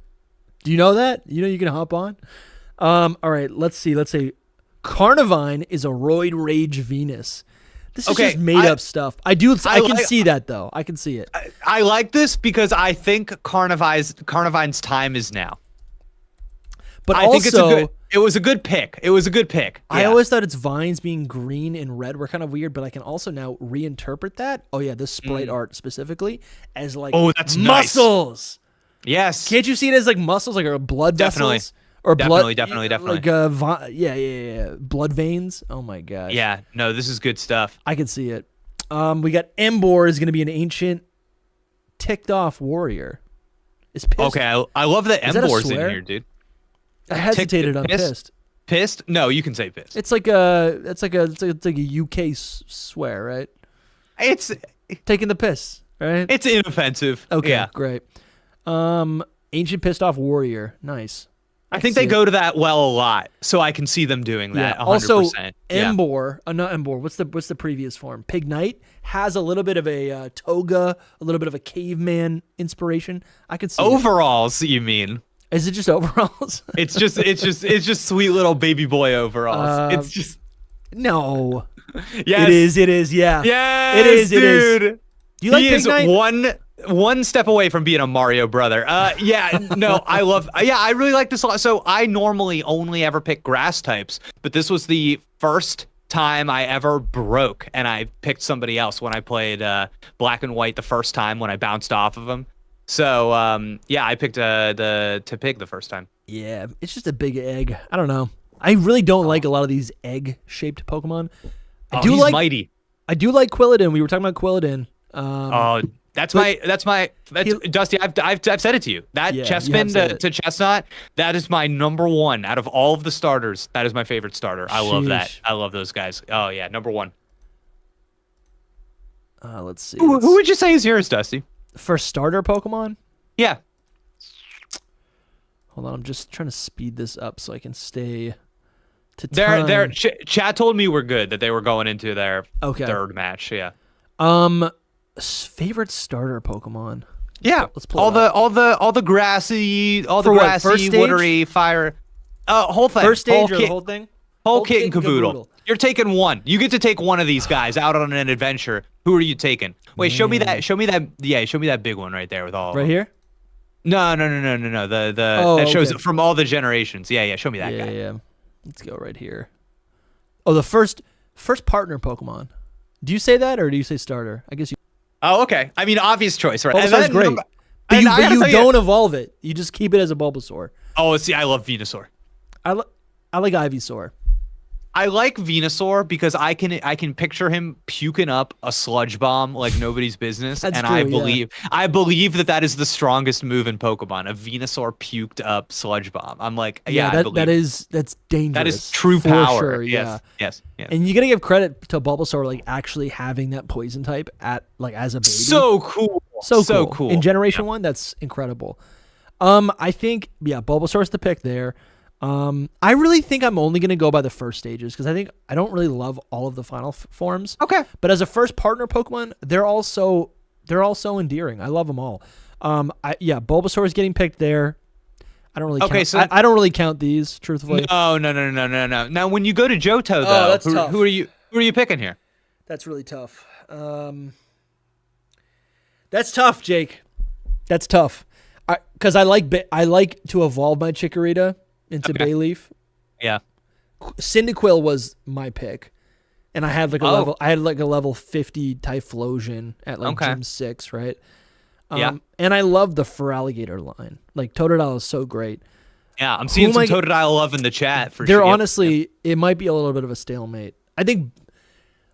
Do you know that? You can hop on? All right, let's see. Carnivine is a Roid Rage Venus. This is just made up stuff. I can see that though. I can see it. I like this because I think Carnivine's time is now. But I think it was a good pick. Yeah. I always thought its vines being green and red were kind of weird, but I can also now reinterpret that. Oh yeah, this sprite art specifically as that's muscles. Nice. Yes. Can't you see it as muscles, blood vessels? Or definitely. Blood veins. Oh my gosh. Yeah. No, this is good stuff. I can see it. We got Embor is going to be an ancient, ticked off warrior. Is pissed. Okay, I love that Embor's in here, dude. I hesitated on pissed. Pissed? No, you can say pissed. It's like a UK swear, right? It's taking the piss, right? It's inoffensive. Okay, yeah. Great. Ancient pissed off warrior. Nice. I think they go to that well a lot, so I can see them doing that. 100%. Also, Embor, not Embor. What's the previous form? Pig Knight has a little bit of a toga, a little bit of a caveman inspiration. I could see overalls. You mean? Is it just overalls? It's just sweet little baby boy overalls. It's just no. Yes, it is. Yeah. Yes, it is. Dude. It is. Do you like Pig He Knight? is one step away from being a Mario brother. I really like this a lot. So I normally only ever pick grass types, but this was the first time I ever broke, and I picked somebody else when I played Black and White the first time when I bounced off of him. So I picked the pig the first time. Yeah, it's just a big egg. I don't know. I really don't like a lot of these egg-shaped Pokemon. He's mighty. I do like Quilladin. We were talking about Quilladin. Dusty. I've said it to you. That Chespin to Chestnut, that is my number one out of all of the starters. That is my favorite starter. I love that. I love those guys. Oh yeah, number one. Let's see. Who would you say is yours, Dusty? For starter Pokemon? Yeah. Hold on, I'm just trying to speed this up so I can stay to time. Chat told me we're good, that they were going into their third match. Yeah. Favorite starter Pokemon? Yeah. Let's pull all the grassy, watery, fire. Whole thing. First stage whole or kit, the whole thing? Whole kit and caboodle. You're taking one. You get to take one of these guys out on an adventure. Who are you taking? Wait, show me that. Yeah, show me that big one right there with all. Right here? No. That shows from all the generations. Yeah. Show me that guy. Yeah. Let's go right here. Oh, the first partner Pokemon. Do you say that or do you say starter? I guess you. Oh, okay. I mean, obvious choice, right? Bulbasaur's great. But you don't evolve it. You just keep it as a Bulbasaur. Oh, see, I love Venusaur. I like Ivysaur. I like Venusaur because I can picture him puking up a sludge bomb like nobody's business, That's and true, I believe that is the strongest move in Pokemon. A Venusaur puked up sludge bomb. I'm like, I believe that's dangerous. That is true for power. Sure, yes. And you gotta give credit to Bulbasaur, like actually having that poison type as a baby. So cool. So cool. In Generation 1, that's incredible. I think Bulbasaur's the pick there. I really think I'm only going to go by the first stages because I don't really love all of the final forms. Okay. But as a first partner Pokemon, they're all so endearing. I love them all. Bulbasaur is getting picked there. I don't really count. So I don't really count these, truthfully. No. Now, when you go to Johto, though, that's tough. Who are you picking here? That's really tough. That's tough, Jake. That's tough. Because I like to evolve my Chikorita into Bayleaf. Yeah. Cyndaquil was my pick. And I had like a level 50 Typhlosion at Gym 6, right? And I love the Feraligatr line. Like Totodile is so great. Yeah, I'm seeing some Totodile love in the chat for sure. They're honestly, it might be a little bit of a stalemate. I think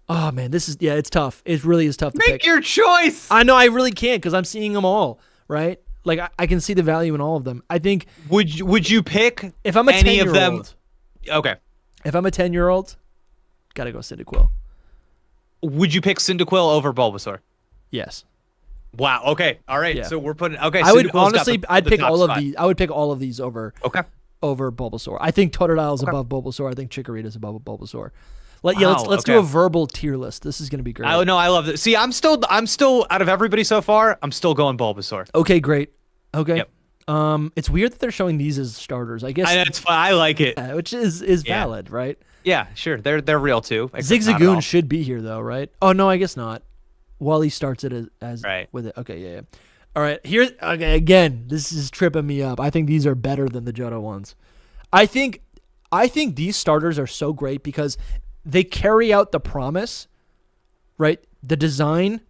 oh man, it's tough. It really is tough to pick. Make your choice. I know I really can't because I'm seeing them all, right? Like I can see the value in all of them. I think. Would you pick if I'm a any 10-year-old, of them? Okay. If I'm a 10-year-old, gotta go Cyndaquil. Would you pick Cyndaquil over Bulbasaur? Yes. Wow. Okay. All right. Yeah. So we're putting. Okay. I would honestly. I'd pick all spot. of these. I would pick all of these over. Okay. Over Bulbasaur. I think Totodile is above Bulbasaur. I think Chikorita is above Bulbasaur. Let's do a verbal tier list. This is gonna be great. I love this. See, I'm still out of everybody so far. I'm still going Bulbasaur. Okay, great. Okay. Yep. It's weird that they're showing these as starters. I guess it's fine. I like it. Which is valid, right? Yeah, sure. They're real too. Zigzagoon should be here though, right? Oh no, I guess not. Wally starts it as right with it. Okay, yeah. All right, again, this is tripping me up. I think these are better than the Johto ones. I think these starters are so great because they carry out the promise, right? The design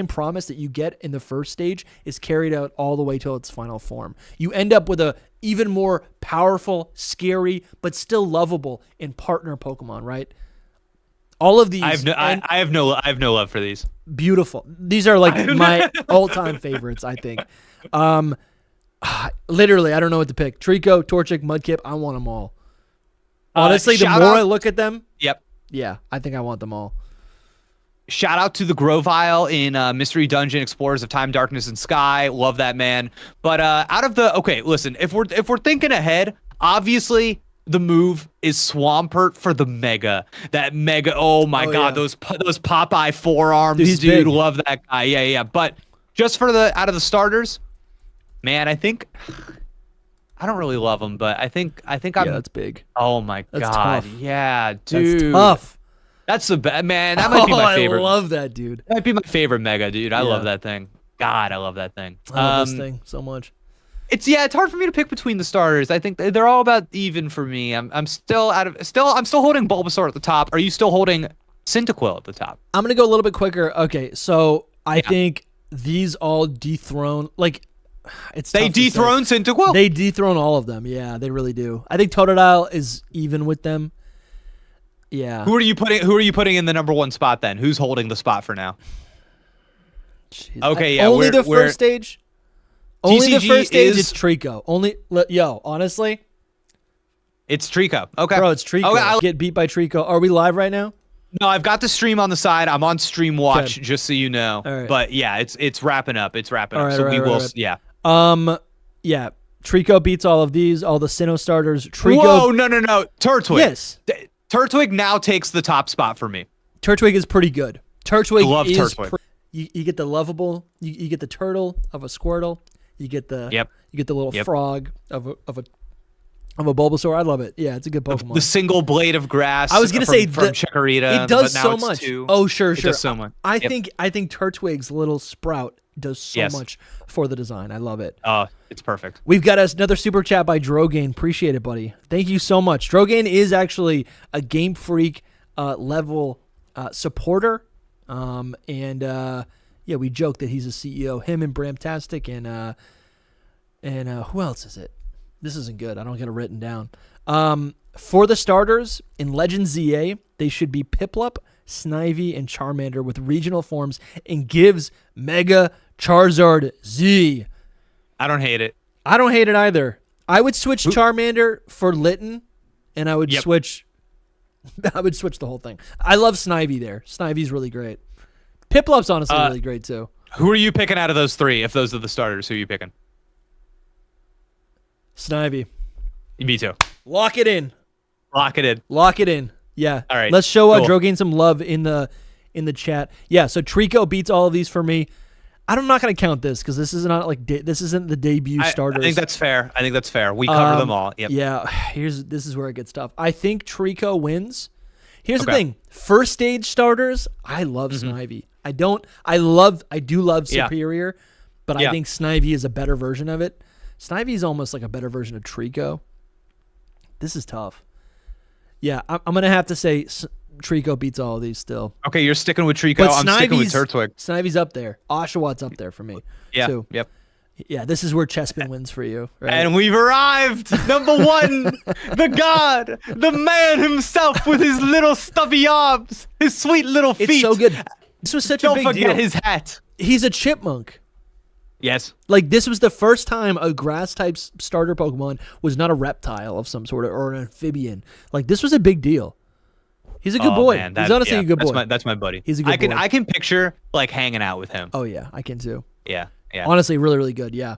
promise that you get in the first stage is carried out all the way till its final form. You end up with a even more powerful, scary, but still lovable and partner Pokemon, right? All of these. I have no love for these. Beautiful. These are like my all-time favorites, I think. Literally, I don't know what to pick. Trico, Torchic, Mudkip, I want them all. Honestly, the more I look at them, yeah, I think I want them all. Shout out to the Grovyle in Mystery Dungeon Explorers of Time, Darkness, and Sky. Love that, man. But listen, if we're thinking ahead, obviously the move is Swampert for the Mega. That Mega, oh my God, those Popeye forearms, dude, love that guy. Yeah. But just for out of the starters, man, I think I don't really love him, but I think I'm. Yeah, that's big. Oh my God, tough. yeah, dude, that's tough. That's the best, man. That might be my favorite. I love that, dude. That might be my favorite Mega, dude. I love that thing. God, I love that thing. I love this thing so much. It's hard for me to pick between the starters. I think they're all about even for me. I'm still holding Bulbasaur at the top. Are you still holding Cyndaquil at the top? I'm gonna go a little bit quicker. Okay, so I think these all dethrone they dethrone Cyndaquil. They dethrone all of them. Yeah, they really do. I think Totodile is even with them. Yeah. Who are you putting in the number one spot then? Who's holding the spot for now? Jeez. Okay, yeah. Only the first stage. Only the first stage. It's Trico. Honestly, it's Trico. Okay, bro, it's Trico. Okay, get beat by Trico. Are we live right now? No, I've got the stream on the side. I'm on stream watch, Okay. just so you know. All right. But yeah, it's wrapping up. It's wrapping All up. right, So all we right, will. all right. Yeah. Yeah. Trico beats all of these, all the Sinnoh starters. Trico. Whoa, no. Turtwig. Yes. Turtwig now takes the top spot for me. Turtwig is pretty good. Turtwig I love is Turtwig. You get the lovable. You get the turtle of a Squirtle. You get the. Yep. You get the little frog of a Bulbasaur. I love it. Yeah, it's a good Pokemon. The single blade of grass. I was gonna say from the- Chikorita. It does but now so it's much. 2. Oh, sure. It does so much. I Yep. think Turtwig's little sprout does so Yes. much for the design. I love it. Oh, it's perfect. We've got another super chat by Drogain. Appreciate it, buddy. Thank you so much. Drogain is actually a Game Freak level supporter. Yeah, we joke that he's a CEO. Him and Bramtastic and who else is it? This isn't good. I don't get it written down. For the starters, in Legend ZA, they should be Piplup, Snivy, and Charmander with regional forms and gives Mega Charizard Z. I don't hate it. I don't hate it either. I would switch Charmander for Litten, and I would switch the whole thing. I love Snivy there. Snivy's really great. Piplup's honestly really great too. Who are you picking out of those 3? If those are the starters, who are you picking? Snivy. Me too. Lock it in. Lock it in. Lock it in. Yeah. All right. Let's show Cool. Drogain some love in the chat. Yeah. So Trico beats all of these for me. I'm not gonna count this because this is not like this isn't the debut starters. I think that's fair. We cover them all. Yep. Yeah. This is where it gets tough. I think Trico wins. Here's the thing. First stage starters, I love Snivy. I do love Superior, but I think Snivy is a better version of it. Snivy is almost like a better version of Trico. This is tough. Yeah, I'm going to have to say Trico beats all of these still. Okay, you're sticking with Trico. But I'm sticking with Turtwig. Snivy's up there. Oshawott up there for me. Yeah, too. yep. Yeah, this is where Chespin wins for you. Right? And we've arrived. Number 1, the god, the man himself with his little stubby arms, his sweet little feet. It's so good. This was such a big Don't forget deal. his hat. He's a chipmunk. Yes. Like, this was the first time a grass-type starter Pokemon was not a reptile of some sort or an amphibian. Like, this was a big deal. He's a good boy. Man, He's honestly a good boy. That's my buddy. He's a good boy. I can picture, like, hanging out with him. Oh, yeah. I can, too. Yeah. Honestly, really, really good. Yeah.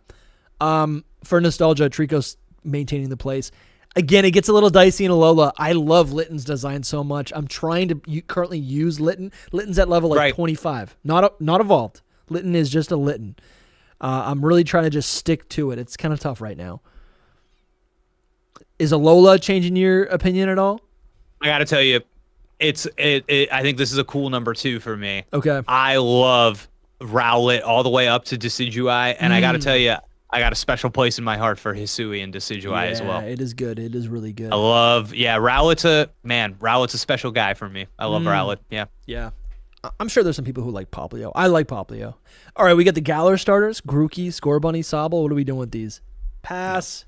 For nostalgia, Trico's maintaining the place. Again, it gets a little dicey in Alola. I love Litten's design so much. I'm trying to currently use Litten. Litten's at level 25. Not evolved. Litten is just a Litten. I'm really trying to just stick to it. It's kind of tough right now. Is Alola changing your opinion at all? I got to tell you, I think this is a cool number 2 for me. Okay. I love Rowlet all the way up to Decidueye, and I got to tell you, I got a special place in my heart for Hisui and Decidueye as well. It is good. It is really good. I love, Rowlet's a special guy for me. I love Rowlet. Yeah. Yeah. I'm sure there's some people who like Poplio. I like Poplio. All right, we got the Galar starters, Grookey, Scorbunny, Sobble. What are we doing with these? Pass.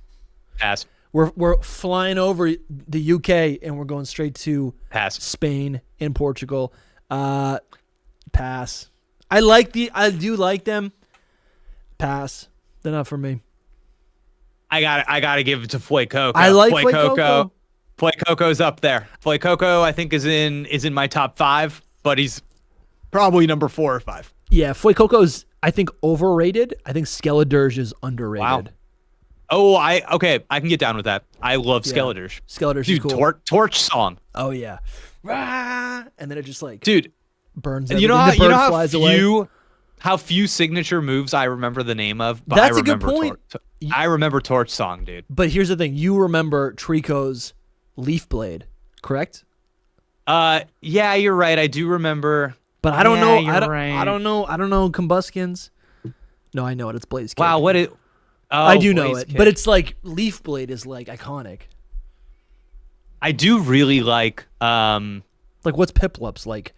Pass. We're flying over the UK and we're going straight to Spain and Portugal. Pass. I do like them. Pass. They're not for me. I gotta give it to Fuecoco. I like Fuecoco. Fuecoco's up there. Fuecoco, I think, is in my top 5, but he's probably number 4 or 5. Yeah, Fuecoco's, I think, overrated. I think Skeledirge is underrated. Wow. Oh, I can get down with that. I love Skeledirge. Skeledirge is cool. Torch song. Oh yeah. Rah! And then it just like burns. You know how few signature moves I remember the name of, but That's I remember a good point. I remember Torch song, dude. But here's the thing: you remember Trico's Leaf Blade, correct? Yeah, you're right. I do remember. But I don't know. Right. I don't know Combustions. No, I know it. It's Blaze Kick. Wow, what it? Oh, I do know Blaze it, Kick. but it's like Leaf Blade is like iconic. I do really like. Like what's Piplup's like?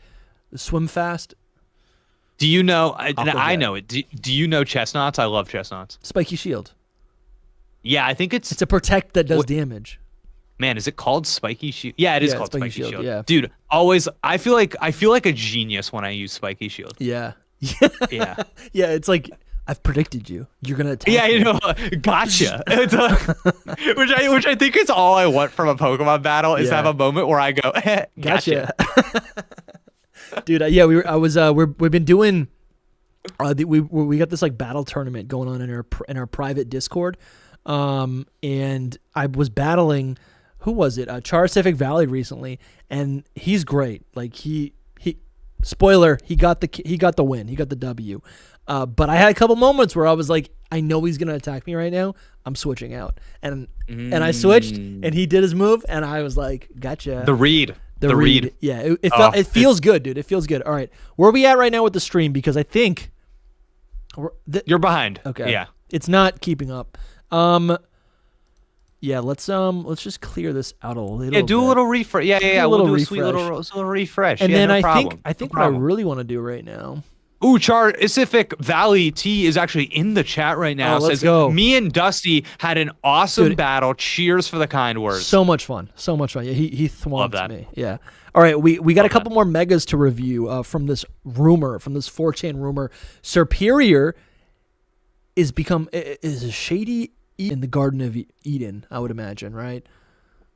Swim Fast. Do you know? I know it. Do you know Chestnuts? I love Chestnuts. Spiky Shield. Yeah, I think it's a protect that does damage. Man, is it called Spiky Shield? Yeah, it is called Spiky Shield. Yeah. Dude, always I feel like a genius when I use Spiky Shield. Yeah. Yeah. Yeah, it's like I've predicted you. You're gonna attack. Yeah, me. you know, gotcha. Which I think is all I want from a Pokemon battle is to have a moment where I go, gotcha. Dude, yeah, we've been doing. We got this like battle tournament going on in our private Discord, and I was battling. Who was it? Charcific Valley recently, and he's great. Like he spoiler, he got the win. He got the W. But I had a couple moments where I was like, I know he's gonna attack me right now. I'm switching out, and I switched, and he did his move, and I was like, gotcha. The read. Yeah, it feels good, dude. It feels good. All right, where are we at right now with the stream? Because I think you're behind. Okay. Yeah. It's not keeping up. Yeah, let's just clear this out a little. Yeah, do bit. A little refresh. Yeah. We'll do a sweet little refresh. And yeah, then no I problem. think what I really want to do right now. Ooh, Pacific Valley T is actually in the chat right now. Let's go. Me and Dusty had an awesome battle. Cheers for the kind words. So much fun. Yeah, he thwomped me. Yeah. All right, we got a couple more megas to review from this 4chan rumor. Superior is a shady in the Garden of Eden, I would imagine, right?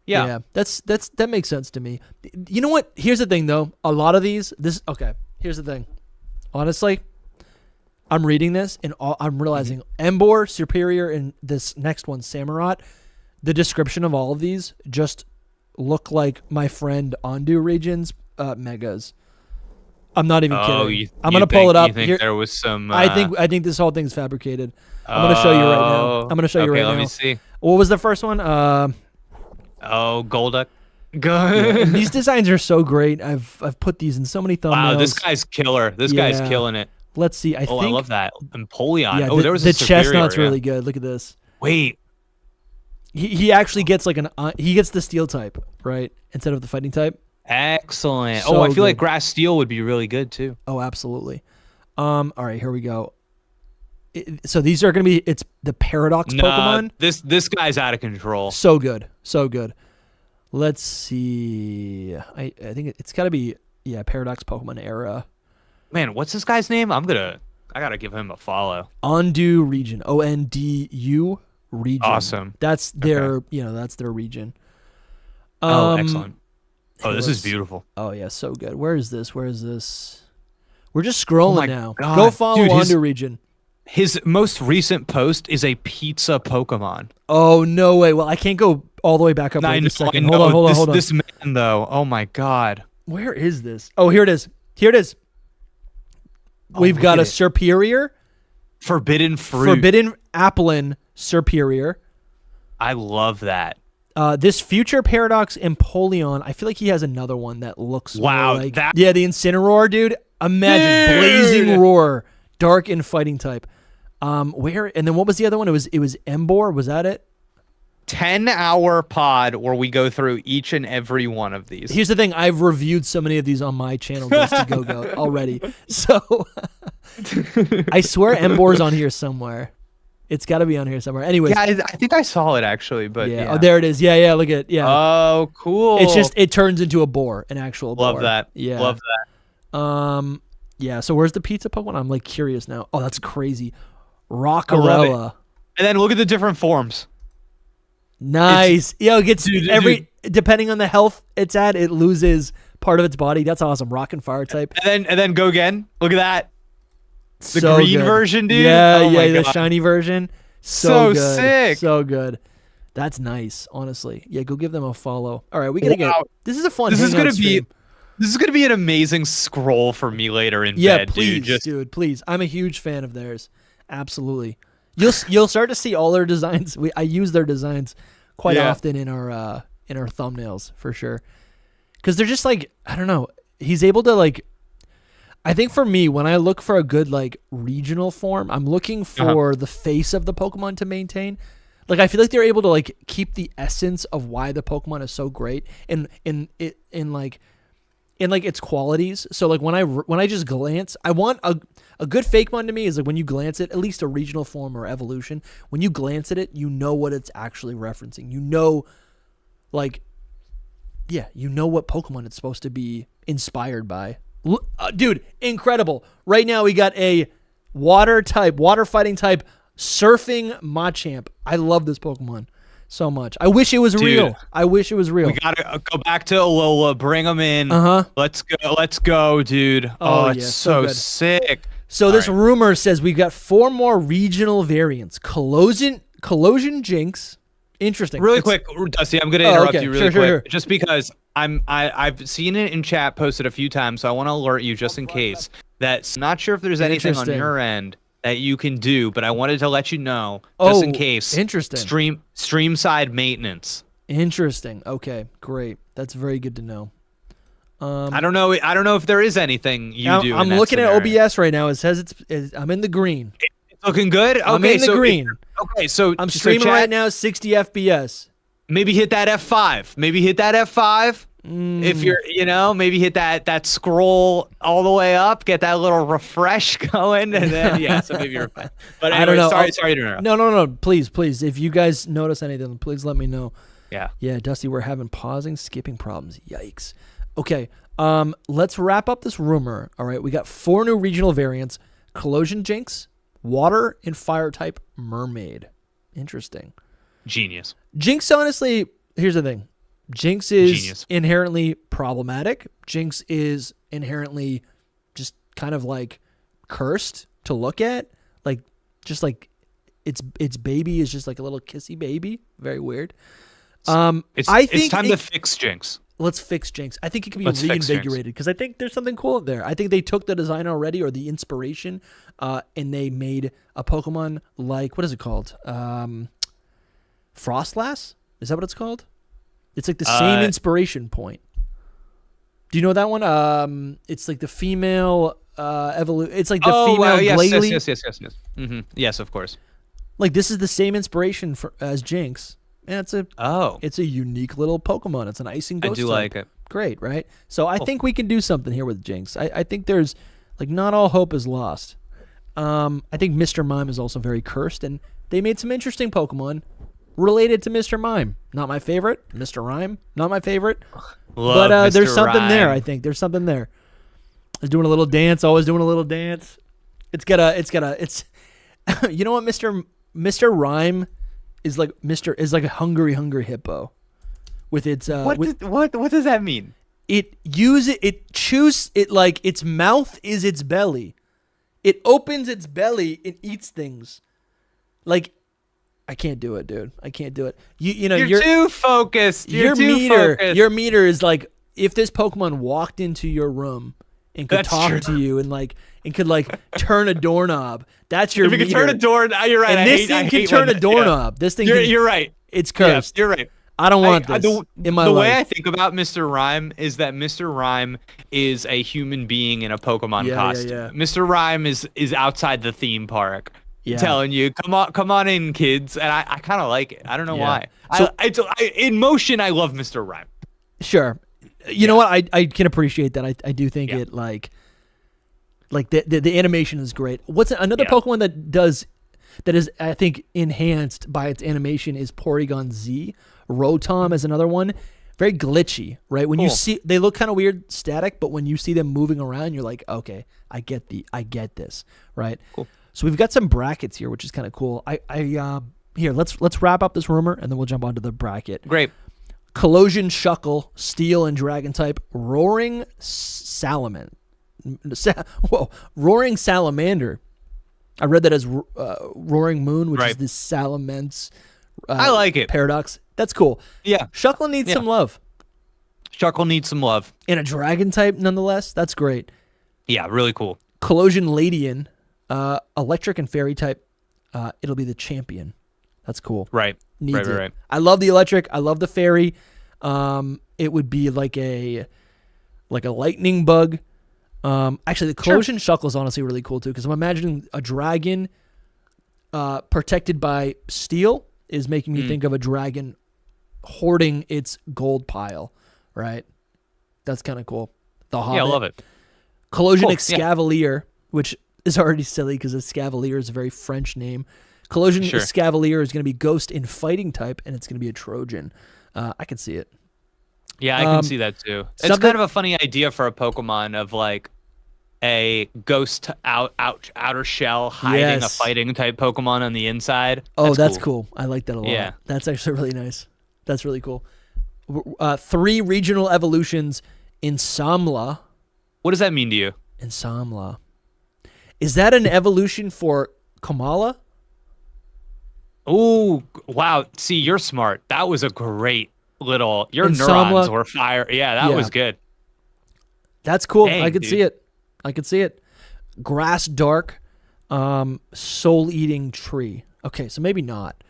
Yeah. That makes sense to me. You know what? Here's the thing, though. A lot of these, here's the thing. Honestly, I'm reading this and I'm realizing Embor, Superior, and this next one, Samurott, the description of all of these just look like my friend Ondu Region's megas. I'm not even kidding. I'm gonna pull it up. You think there was some? I think this whole thing's fabricated. I'm gonna show you right now. Let me see. What was the first one? Golduck. Yeah, these designs are so great. I've put these in so many thumbnails. Wow, this guy's killer. This guy's killing it. Let's see. I love that. Empoleon. Yeah, there was the a Superior, chestnut's really good. Look at this. Wait. He actually gets he gets the steel type, right? Instead of the fighting type. Excellent. So I feel like good. Grass Steel would be really good too. Oh, absolutely. All right, here we go. So these are going to be it's the Paradox Pokemon. This guy's out of control. So good. Let's see. I think it's got to be Paradox Pokemon era. Man, what's this guy's name? I gotta give him a follow. Ondu region. ONDU region. Awesome. That's their that's their region. Excellent. Oh, this is beautiful. Oh yeah, so good. Where is this? We're just scrolling now. God. Go follow Dude, Ondu region. His most recent post is a pizza Pokemon. Oh no way! Well, I can't go all the way back up. Wait a second. Hold on. This man though. Oh my God. Where is this? Oh, here it is. We've got a Superior. Forbidden Fruit. Forbidden Applin Superior. I love that. This future Paradox Empoleon. I feel like he has another one that looks wow. Like, the Incineroar, dude. Imagine Blazing Roar, dark and fighting type. And then what was the other one? It was Embor. Was that it? 10-hour pod where we go through each and every one of these. Here's the thing. I've reviewed so many of these on my channel, DustyGogoat, already. So I swear Embor's on here somewhere. It's got to be on here somewhere. Anyways. Yeah, I think I saw it actually, but yeah. Oh, there it is. Yeah, look at Oh, cool. It's just it turns into a boar, an actual boar. Love that. Yeah. Love that. Yeah, so where's the pizza Pokemon? I'm like curious now. Oh, that's crazy. Rockarella. And then look at the different forms. Nice. It gets depending on the health it's at, it loses part of its body. That's awesome. Rock and fire type. And then go again. Look at that. The so green good. version, dude. Yeah, the shiny version. So good. Sick. So good. That's nice, honestly. Yeah, go give them a follow. All right, we gotta get. This is a fun. This is gonna stream. be an amazing scroll for me later in bed, please, dude. Please. I'm a huge fan of theirs. Absolutely. You'll start to see all their designs. I use their designs quite often in our thumbnails for sure. Because they're just like, I don't know. He's able to like. I think for me, when I look for a good like regional form, I'm looking for the face of the Pokemon to maintain. Like I feel like they're able to like keep the essence of why the Pokemon is so great in its qualities. So like when I just glance, I want a good Fakemon to me is like when you glance at least a regional form or evolution. When you glance at it, you know what it's actually referencing. You know what Pokemon it's supposed to be inspired by. Dude, incredible. Right now we got a water fighting type surfing Machamp. I love this Pokemon. So much. I wish it was real. I wish it was real. We gotta go back to Alola. Bring them in. Let's go. Let's go, dude. Oh, it's so sick. So this rumor says we've got 4 more regional variants. Collusion Jinx. Interesting. Really quick, Dusty, I'm gonna interrupt you really quick, just because I've seen it in chat posted a few times, so I want to alert you just in case. That's not sure if there's anything on your end that you can do, but I wanted to let you know just in case. Interesting. Stream side maintenance. Interesting. Okay, great. That's very good to know. I don't know if there is anything you do. I'm looking at OBS right now. It says I'm in the green. It's looking good. Okay, I'm in the green. Okay, so I'm streaming right now, 60 FPS. Maybe hit that F5. If you're, maybe hit that scroll all the way up, get that little refresh going, and then so maybe you're fine. But anyway, I don't know. Sorry to interrupt. No. Please. If you guys notice anything, please let me know. Yeah, Dusty, we're having pausing, skipping problems. Yikes. Okay, let's wrap up this rumor. All right, we got 4 new regional variants: Collusion Jinx, Water and Fire type Mermaid. Interesting. Genius. Jinx, honestly, here's the thing. Jinx is inherently problematic. Jinx is inherently just kind of like cursed to look at. Like, just like its baby is just like a little kissy baby. Very weird. It's time to fix Jinx. Let's fix Jinx. I think it can be reinvigorated because I think there's something cool there. I think they took the design already or the inspiration, and they made a Pokemon like, what is it called? Frostlass? Is that what it's called? It's like the same inspiration point. Do you know that one? It's like the female evolution. It's like the female Glalie. Yes. Mm-hmm. Yes, of course. Like this is the same inspiration as Jinx. And it's a unique little Pokemon. It's an icing ghost. I do like it. Great, right? So I think we can do something here with Jinx. I think there's like not all hope is lost. I think Mr. Mime is also very cursed, and they made some interesting Pokemon related to Mr. Mime. Not my favorite. Mr. Rhyme, not my favorite. But there's something there. I think there's something there. It's doing a little dance. Always doing a little dance. It's you know what, Mr. Rhyme is like a hungry hippo, with its what does that mean? Like its mouth is its belly. It opens its belly and eats things. Like, I can't do it, dude. I can't do it. You're too focused. Your meter is like if this Pokemon walked into your room and could talk to you and could turn a doorknob. That's your meter. If it could turn a door, you're right. And this thing can turn a doorknob. This thing. You're right. It's cursed. Yeah, you're right. I don't want this in my life. The way I think about Mr. Rhyme is that Mr. Rhyme is a human being in a Pokemon costume. Yeah. Mr. Rhyme is outside the theme park. Yeah. Telling you, come on in, kids, and I kind of like it. I don't know why. So in motion, I love Mr. Rhyme. Sure, you know what? I can appreciate that. I do think it like the animation is great. What's another Pokemon that is I think enhanced by its animation is Porygon Z. Rotom is another one. Very glitchy, right? When you see, they look kind of weird, static, but when you see them moving around, you're like, okay, I get this, right? Cool. So we've got some brackets here, which is kind of cool. Here, let's wrap up this rumor, and then we'll jump onto the bracket. Great. Collusion Shuckle, Steel and Dragon type, Roaring Salamander. Roaring Salamander. I read that as Roaring Moon, which is the Salamence. I like it. Paradox. That's cool. Yeah. Shuckle needs some love. Shuckle needs some love. And a Dragon type, nonetheless. That's great. Yeah, really cool. Collusion Ladian. Electric and Fairy type, it'll be the champion. That's cool. Right. Right. I love the electric. I love the fairy. It would be like a lightning bug. Actually, the Collusion Shuckle is honestly really cool too, because I'm imagining a dragon protected by steel is making me think of a dragon hoarding its gold pile. Right. That's kind of cool. The Hobbit. Yeah, I love it. Collusion Escavalier, which is already silly because Escavalier is a very French name. Collusion Escavalier is going to be Ghost in Fighting type, and it's going to be a Trojan. I can see it. Yeah, I can see that too. It's kind of a funny idea for a Pokemon of like, a ghost outer shell hiding a Yes. fighting type Pokemon on the inside. Oh, that's cool. I like that a lot. Yeah. That's actually really nice. That's really cool. 3 regional evolutions in Samla. What does that mean to you? In Samla. Is that an evolution for Kamala? Oh, wow. See, you're smart. That was a great little... Your In neurons Samla- were fire. Yeah, that Yeah. was good. That's cool. Dang, I could dude. see it. I could see it. Grass Dark, soul-eating tree. Okay, so maybe not.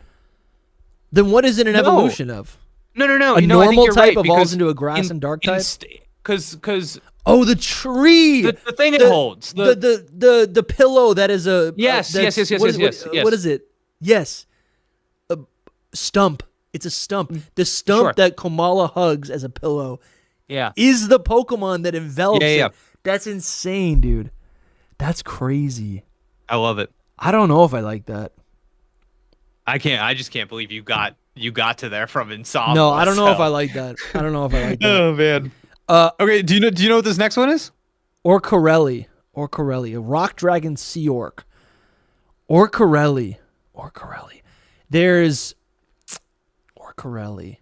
Then what is it an No. evolution of? No. A I think normal you're type right, evolves because into a grass and dark type? Because Oh, the tree. the thing it holds. The pillow that is a Yes, that's- yes. What is it? Yes, a stump. It's a stump. The stump Sure. that Kamala hugs as a pillow Yeah. is the Pokemon that envelops Yeah. it. That's insane, dude. That's crazy. I love it. I don't know if I like that. I just can't believe you got to there from Insomnia. No, I don't know if I like that. I don't know if I like that. Oh man. Okay, do you know what this next one is? Orcorelli, a rock dragon sea orc. Orcorelli. There's Orcorelli.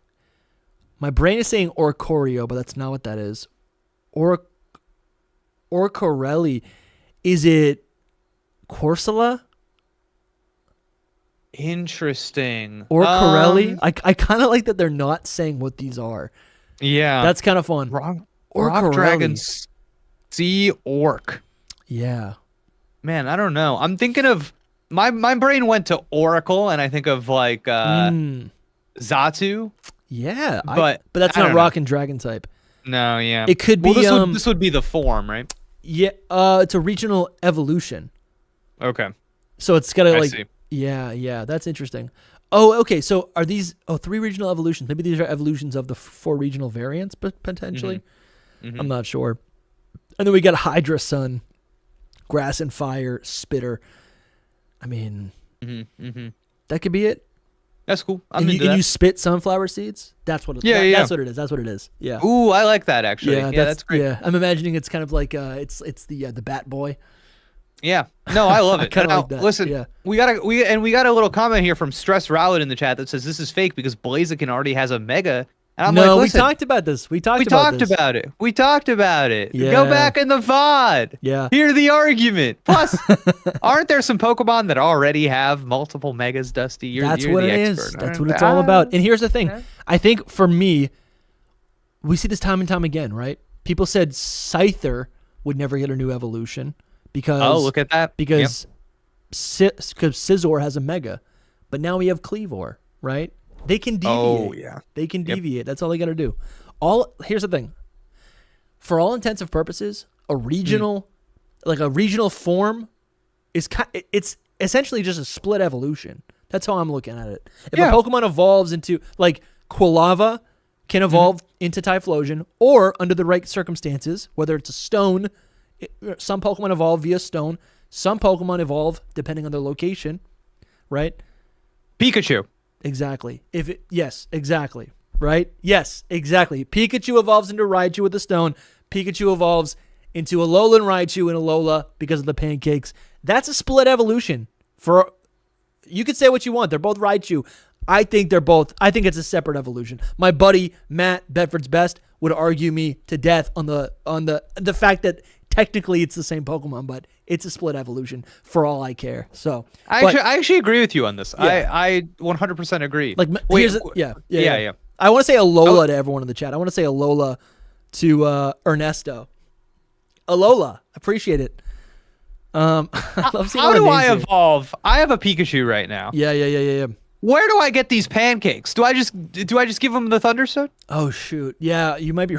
My brain is saying Orcorio, but that's not what that is. Orcorelli. Is it Corsola? Interesting. Orcorelli? I kind of like that they're not saying what these are. Yeah. That's kind of fun. Rock Orcorelli. Dragon Sea Orc. Yeah. Man, I don't know. I'm thinking of my brain went to Oracle, and I think of like Zatu. Yeah. But that's I not don't rock and dragon type. No, yeah. It could be Well, this would be the form, right? Yeah, it's a regional evolution. Okay. So it's got to I like see. yeah, that's interesting. Oh, okay. So are these 3 regional evolutions? Maybe these are evolutions of the 4 regional variants, but potentially. I'm not sure. And then we got Hydra Sun, Grass and Fire, Spitter. I mean, that could be it. That's cool. I'm And into you that. spit sunflower seeds? That's what it is. Yeah. That's what it is. That's what it is. Yeah. Ooh, I like that actually. Yeah, that's great. Yeah, I'm imagining it's kind of like it's the Bat Boy. Yeah. No, I love it. kinda Now, like that, listen, yeah. we got a little comment here from Stress Rowlet in the chat that says this is fake because Blaziken already has a Mega. And I'm No, like, listen, we talked about this. We talked about it. We talked about it. Yeah. Go back in the VOD. Yeah. Hear the argument. Plus, aren't there some Pokemon that already have multiple Megas, Dusty? You're That's the what it expert. is. That's what it's all about. And here's the thing. I think for me, we see this time and time again, right? People said Scyther would never get a new evolution because Oh, look at that. because Scizor has a Mega, but now we have Cleavor, right? They can deviate. Oh, yeah. They can Yep. deviate. That's all they got to do. Here's the thing. For all intents and purposes, a regional form it's essentially just a split evolution. That's how I'm looking at it. If Yeah. a Pokemon evolves into like Quilava can evolve into Typhlosion, or under the right circumstances, whether it's a stone, some Pokemon evolve via stone, some Pokemon evolve depending on their location, right? Pikachu. Exactly. Yes, exactly. Right? Yes, exactly. Pikachu evolves into Raichu with a stone. Pikachu evolves into Alola and Raichu and Alola because of the pancakes. That's a split evolution. You could say what you want. They're both Raichu. I think it's a separate evolution. My buddy Matt Bedford's Best would argue me to death on the fact that technically it's the same Pokemon, but it's a split evolution for all I care. So I actually agree with you on this. Yeah. I 100% agree. like Wait, yeah. I want to say Alola to everyone in the chat. I want to say Alola to Ernesto. Alola, appreciate it. I love seeing How all the do names I here. evolve? I have a Pikachu right now. Yeah. Where do I get these pancakes? Do I just give them the Thunderstone? Oh shoot, yeah, you might be